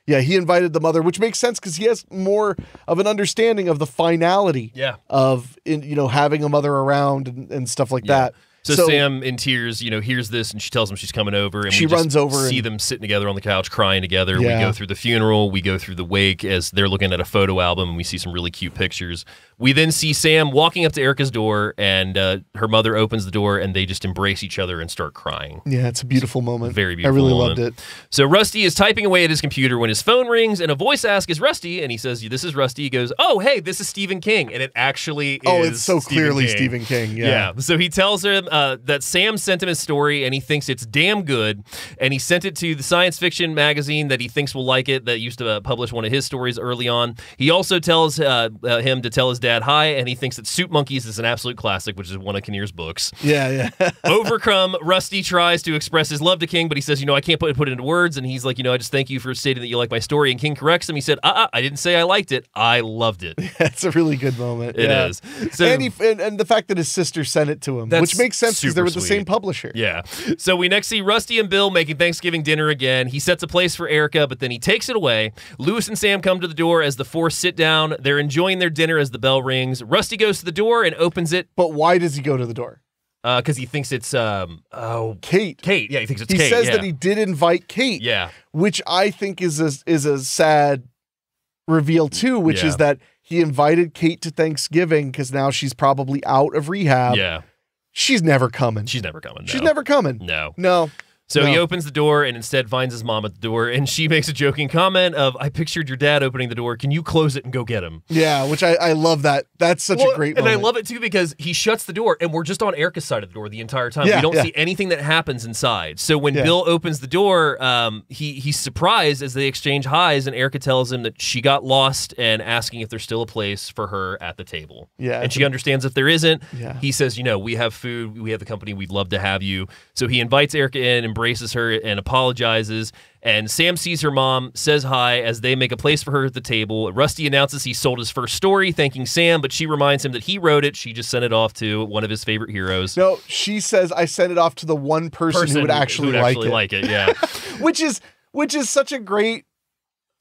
Yeah, he invited the mother, which makes sense because he has more of an understanding of the finality of having a mother around and stuff like that. So Sam, in tears, hears this, and she tells him she's coming over, and she runs over, see them sitting together on the couch, crying together. Yeah. We go through the funeral, we go through the wake as they're looking at a photo album, and we see some really cute pictures. We then see Sam walking up to Erica's door, and her mother opens the door, and they just embrace each other and start crying. Yeah, it's a beautiful moment. Very beautiful. I really moment. loved it. So Rusty is typing away at his computer when his phone rings, and a voice asks, "Is Rusty?" And he says, "This is Rusty." He goes, "Oh, hey, this is Stephen King," and it actually is. Oh, it's so clearly Stephen King. Yeah. So he tells him that Sam sent him his story, and he thinks it's damn good, and he sent it to the science fiction magazine that he thinks will like it, that used to publish one of his stories early on. He also tells him to tell his dad hi, and he thinks that Soup Monkeys is an absolute classic, which is one of Kinnear's books. Yeah. Overcome, Rusty tries to express his love to King, but he says, I can't put it into words, and he's like, I just thank you for stating that you like my story, and King corrects him. He said, I didn't say I liked it, I loved it. That's a really good moment. It is. So, and the fact that his sister sent it to him, which makes sense because they were the same publisher. Yeah. So we next see Rusty and Bill making Thanksgiving dinner again. He sets a place for Erica, but then he takes it away. Lewis and Sam come to the door as the four sit down. They're enjoying their dinner as the bell rings. Rusty goes to the door and opens it. But why does he go to the door? Because he thinks it's Kate. Kate, yeah, he thinks it's Kate. He says that he did invite Kate. Yeah. Which I think is a sad reveal too, which is that he invited Kate to Thanksgiving because now she's probably out of rehab. Yeah. She's never coming. She's never coming. No. She's never coming. No. So he opens the door and instead finds his mom at the door, and she makes a joking comment of, "I pictured your dad opening the door. Can you close it and go get him?" Yeah, which I love that. That's such a great moment. And I love it too because he shuts the door, and we're just on Erica's side of the door the entire time. We don't see anything that happens inside. So when Bill opens the door, he's surprised as they exchange highs, and Erica tells him that she got lost and asking if there's still a place for her at the table. Yeah, and she understands if there isn't. Yeah. He says, we have food, we have the company, we'd love to have you. So he invites Erica in, embraces her, and apologizes. And Sam sees her mom, says hi as they make a place for her at the table. Rusty announces he sold his first story, thanking Sam, but she reminds him that he wrote it. She just sent it off to one of his favorite heroes. No, she says, I sent it off to the one person who would actually like it. Yeah. which is such a great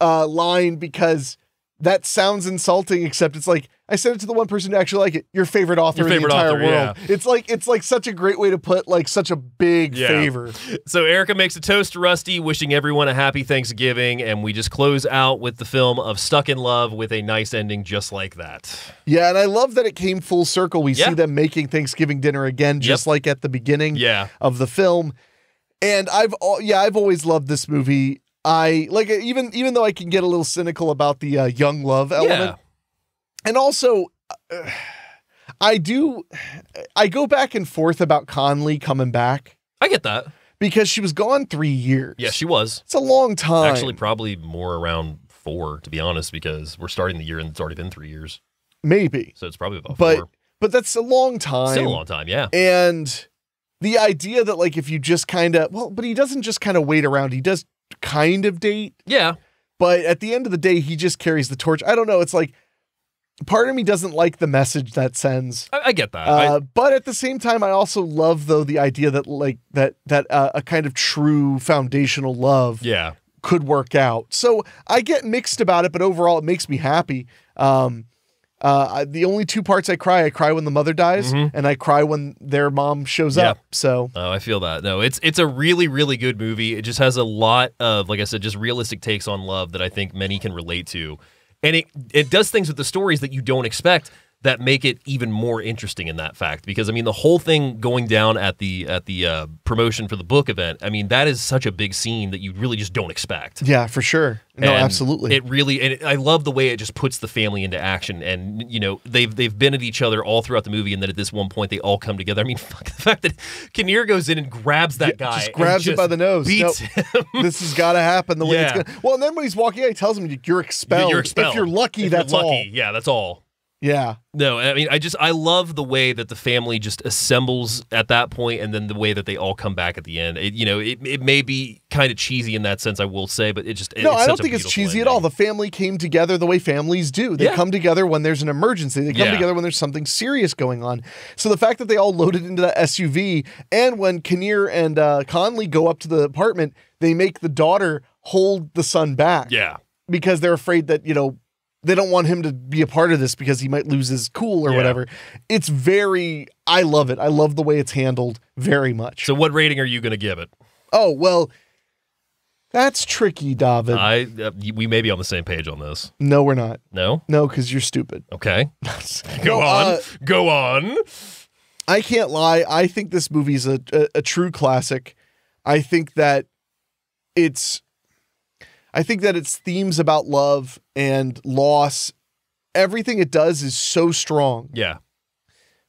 line because that sounds insulting, except it's like, I sent it to the one person who actually liked it. Your favorite author in the entire world. Yeah. It's like such a great way to put like such a big favor. So Erica makes a toast to Rusty, wishing everyone a happy Thanksgiving, and we just close out with the film of Stuck in Love with a nice ending just like that. Yeah, and I love that it came full circle. We see them making Thanksgiving dinner again, just like at the beginning of the film. And I've always loved this movie. I like it, even though I can get a little cynical about the young love element. And also, I go back and forth about Connelly coming back. I get that. Because she was gone 3 years. Yeah, she was. It's a long time. Actually, probably more around 4, to be honest, because we're starting the year and it's already been 3 years. Maybe. So it's probably about 4. But that's a long time. Still a long time, yeah. And the idea that, like, if you just kind of, but he doesn't just kind of wait around. He does kind of date. Yeah. But at the end of the day, he just carries the torch. I don't know. It's like, part of me doesn't like the message that sends. I get that. But at the same time, I also love, though, the idea that like that a kind of true foundational love could work out. So I get mixed about it, but overall, it makes me happy. The only 2 parts I cry when the mother dies, and I cry when their mom shows up. So I feel that. No, it's a really, really good movie. It just has a lot of, like I said, just realistic takes on love that I think many can relate to. And it does things with the stories that you don't expect that make it even more interesting in that fact. Because, I mean, the whole thing going down at the promotion for the book event, I mean, that is such a big scene that you really just don't expect. Yeah, for sure. No, and absolutely. I love the way it just puts the family into action. And, you know, they've been at each other all throughout the movie, and then at this one point they all come together. I mean, fuck, the fact that Kinnear goes in and grabs that guy. Just grabs him by the nose. Beats him. This has got to happen the way it's going to. Well, and then when he's walking out, he tells him, you're expelled. You're expelled. If you're lucky, that's all. Yeah, that's all. Yeah. No, I mean, I love the way that the family just assembles at that point, and then the way that they all come back at the end. It may be kind of cheesy in that sense, I will say, but I don't think it's cheesy at all. The family came together the way families do. They come together when there's an emergency. They come together when there's something serious going on. So the fact that they all loaded into that SUV, and when Kinnear and Connelly go up to the apartment, they make the daughter hold the son back. Yeah. Because they're afraid that, they don't want him to be a part of this because he might lose his cool or whatever. It's I love it. I love the way it's handled very much. So what rating are you going to give it? Oh, well, that's tricky, David. We may be on the same page on this. No, we're not. No? No, because you're stupid. Okay. Go on. I can't lie. I think this movie is a true classic. I think that its themes about love and loss, everything it does is so strong. Yeah.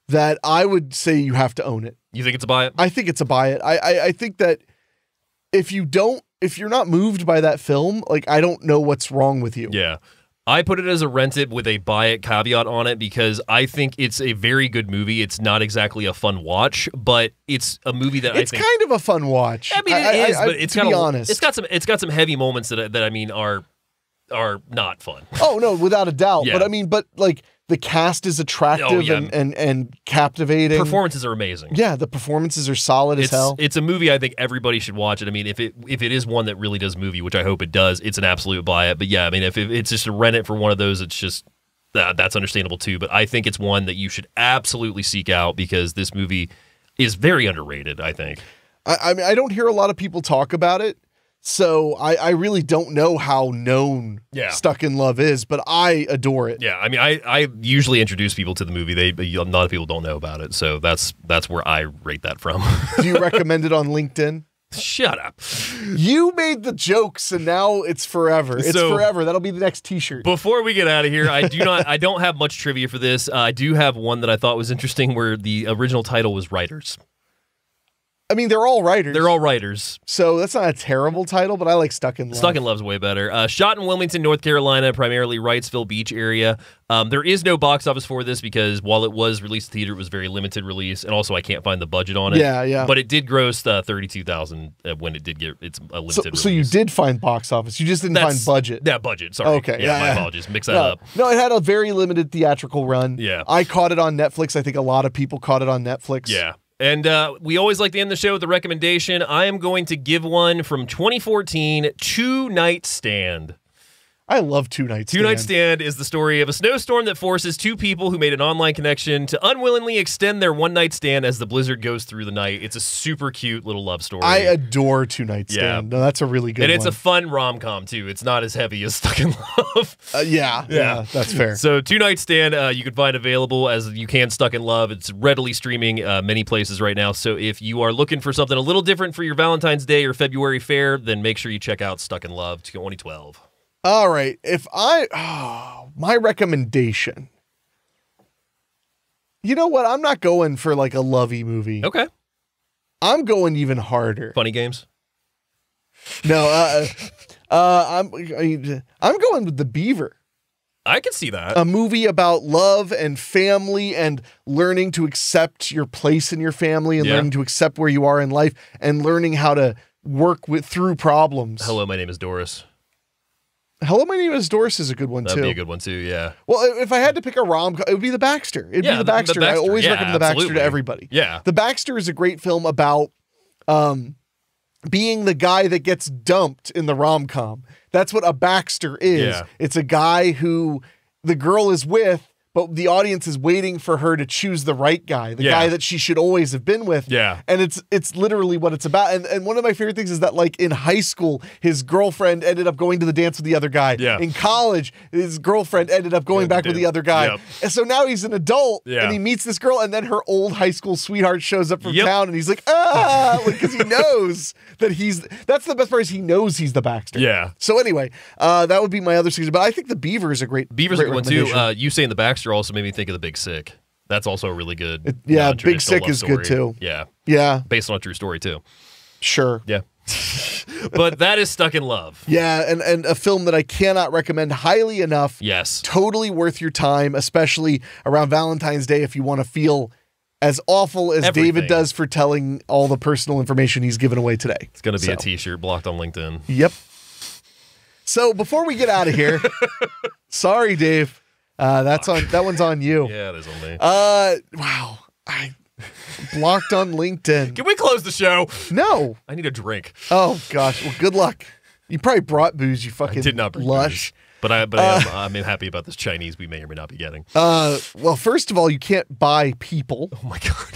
That I would say you have to own it. You think it's a buy it? I think it's a buy it. I think that if you're not moved by that film, like, I don't know what's wrong with you. Yeah. I put it as a rent it with a buy it caveat on it because I think it's a very good movie. It's not exactly a fun watch, but it's a movie that it's kind of a fun watch. I mean, it is, but it's to be honest, it's got some heavy moments that I mean are not fun. Oh no, without a doubt. Yeah. But like the cast is attractive and captivating. Performances are amazing. Yeah, the performances are solid as hell. It's a movie I think everybody should watch it. I mean, if it is one that really does movie, which I hope it does, it's an absolute buy it. But yeah, I mean, if it's just a rent it for one of those, it's just that's understandable too. But I think it's one that you should absolutely seek out because this movie is very underrated, I think. I mean, I don't hear a lot of people talk about it. So I really don't know how known Stuck in Love is, but I adore it. Yeah, I mean, I usually introduce people to the movie. A lot of people don't know about it, so that's where I rate that from. Do you recommend it on LinkedIn? Shut up. You made the jokes, and now it's forever. It's forever. That'll be the next T-shirt. Before we get out of here, I don't have much trivia for this. I do have one that I thought was interesting, where the original title was Writers. I mean, they're all writers. They're all writers. So that's not a terrible title, but I like Stuck in Love. Stuck in Love's way better. Shot in Wilmington, North Carolina, primarily Wrightsville Beach area. There is no box office for this because while it was released in theater, it was very limited release, and also I can't find the budget on it. Yeah. But it did gross $32,000 when it did get its a limited release. So you did find box office. You just didn't find budget. Yeah, budget. Sorry. Okay. Yeah, my apologies. Mix that up. No, it had a very limited theatrical run. Yeah. I caught it on Netflix. I think a lot of people caught it on Netflix. Yeah. And we always like to end the show with a recommendation. I am going to give one from 2014, Two Night Stand. I love Two Night Stand. Two Night Stand is the story of a snowstorm that forces two people who made an online connection to unwillingly extend their one-night stand as the blizzard goes through the night. It's a super cute little love story. I adore Two Night Stand. Yeah. No, that's a really good one. And it's a fun rom-com, too. It's not as heavy as Stuck in Love. Yeah, that's fair. So Two Night Stand, you can find available as you can Stuck in Love. It's readily streaming many places right now. So if you are looking for something a little different for your Valentine's Day or February fare, then make sure you check out Stuck in Love 2012. All right. My recommendation. You know what? I'm not going for like a lovey movie. Okay. I'm going even harder. Funny Games? No, I'm going with The Beaver. I can see that. A movie about love and family and learning to accept your place in your family and learning to accept where you are in life and learning how to work through problems. Hello, my name is Doris. Hello, my name is Doris is a good one, too. That'd be a good one, too, yeah. Well, if I had to pick a rom-com, it would be The Baxter. It'd be The Baxter. I always recommend The Baxter to everybody. Yeah. The Baxter is a great film about being the guy that gets dumped in the rom-com. That's what a Baxter is. Yeah. It's a guy who the girl is with, but the audience is waiting for her to choose the right guy, the guy that she should always have been with. Yeah. And it's literally what it's about. And one of my favorite things is that, like, in high school, his girlfriend ended up going to the dance with the other guy. Yeah. In college, his girlfriend ended up going back with the other guy. Yep. And so now he's an adult, and he meets this girl, and then her old high school sweetheart shows up from town, and he's like, because he knows that that's the best part, is he knows he's the Baxter. Yeah. So anyway, that would be my other season. But I think The Beaver is a great Beaver's a good one, too. You saying the Baxter also made me think of The Big Sick. That's also a really good Big Sick is good too. Yeah. Based on a true story too. Sure. Yeah. But that is Stuck in Love. Yeah, and a film that I cannot recommend highly enough. Yes. Totally worth your time, especially around Valentine's Day if you want to feel as awful as David does for telling all the personal information he's given away today. It's going to be a t-shirt blocked on LinkedIn. Yep. So before we get out of here, sorry, Dave. That one's on you. Yeah, it is on me. Wow. I blocked on LinkedIn. Can we close the show? No. I need a drink. Oh gosh. Well, good luck. You probably brought booze, you fucking I did not bring lush. Booze. But I'm happy about this Chinese we may or may not be getting. Well, first of all, you can't buy people. Oh my God.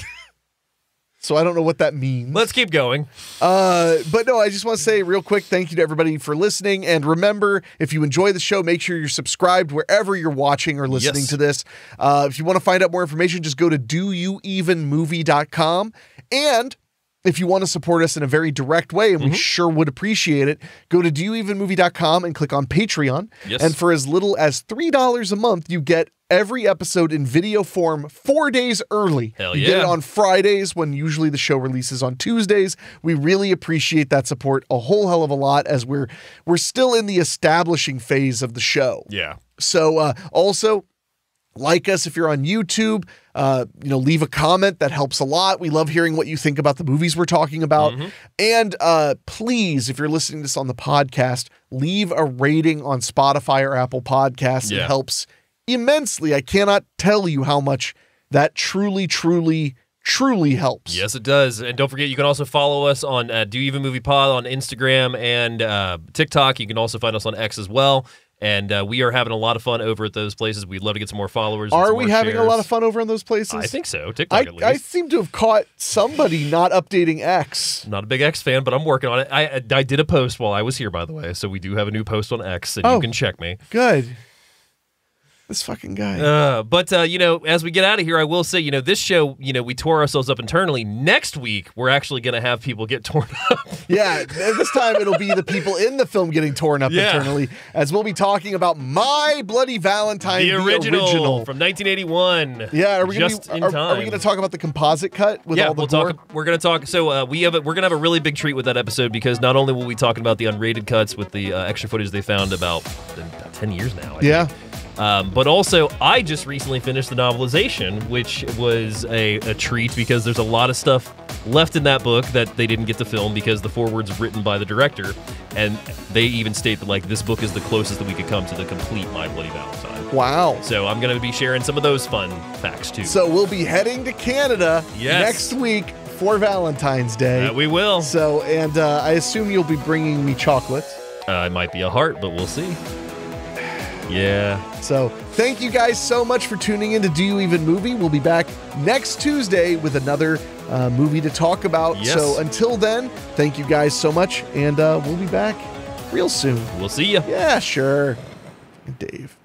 So I don't know what that means. Let's keep going. But no, I just want to say real quick, thank you to everybody for listening. And remember, if you enjoy the show, make sure you're subscribed wherever you're watching or listening to this. If you want to find out more information, just go to doyouevenmovie.com. And if you want to support us in a very direct way, and we sure would appreciate it, go to doyouevenmovie.com and click on Patreon. Yes. And for as little as $3 a month, you get every episode in video form 4 days early. Hell you yeah. get it on Fridays when usually the show releases on Tuesdays. We really appreciate that support a whole hell of a lot as we're still in the establishing phase of the show. Yeah. So also, like us if you're on YouTube, leave a comment. That helps a lot. We love hearing what you think about the movies we're talking about. And please, if you're listening to this on the podcast, leave a rating on Spotify or Apple Podcasts. It helps immensely. I cannot tell you how much that truly helps. Yes, it does. And don't forget, you can also follow us on Do You Even Movie Pod on Instagram and TikTok. You can also find us on X as well. And we are having a lot of fun over at those places. We'd love to get some more followers. Are we having a lot of fun over in those places? I think so. TikTok at least. I seem to have caught somebody not updating X. Not a big X fan, but I'm working on it. I did a post while I was here, by the way. So we do have a new post on X, and you can check me. Good. This fucking guy. But as we get out of here, I will say, this show, we tore ourselves up internally. Next week, we're actually going to have people get torn up. Yeah, this time it'll be the people in the film getting torn up internally, as we'll be talking about My Bloody Valentine, the original from 1981. Yeah, are we going to talk about the composite cut with all the gore? We're going to talk. So we're going to have a really big treat with that episode, because not only will we be talking about the unrated cuts with the extra footage they found about 10 years now. I think. But also, I just recently finished the novelization, which was a treat, because there's a lot of stuff left in that book that they didn't get to film because the foreword's written by the director, and they even state that this book is the closest that we could come to the complete My Bloody Valentine. Wow. So I'm going to be sharing some of those fun facts too. So we'll be heading to Canada next week for Valentine's Day. We will. So, and I assume you'll be bringing me chocolates. It might be a heart, but we'll see. Yeah. So thank you guys so much for tuning in to Do You Even Movie. We'll be back next Tuesday with another movie to talk about. Yes. So until then, thank you guys so much, and we'll be back real soon. We'll see you. Yeah, sure. Dave.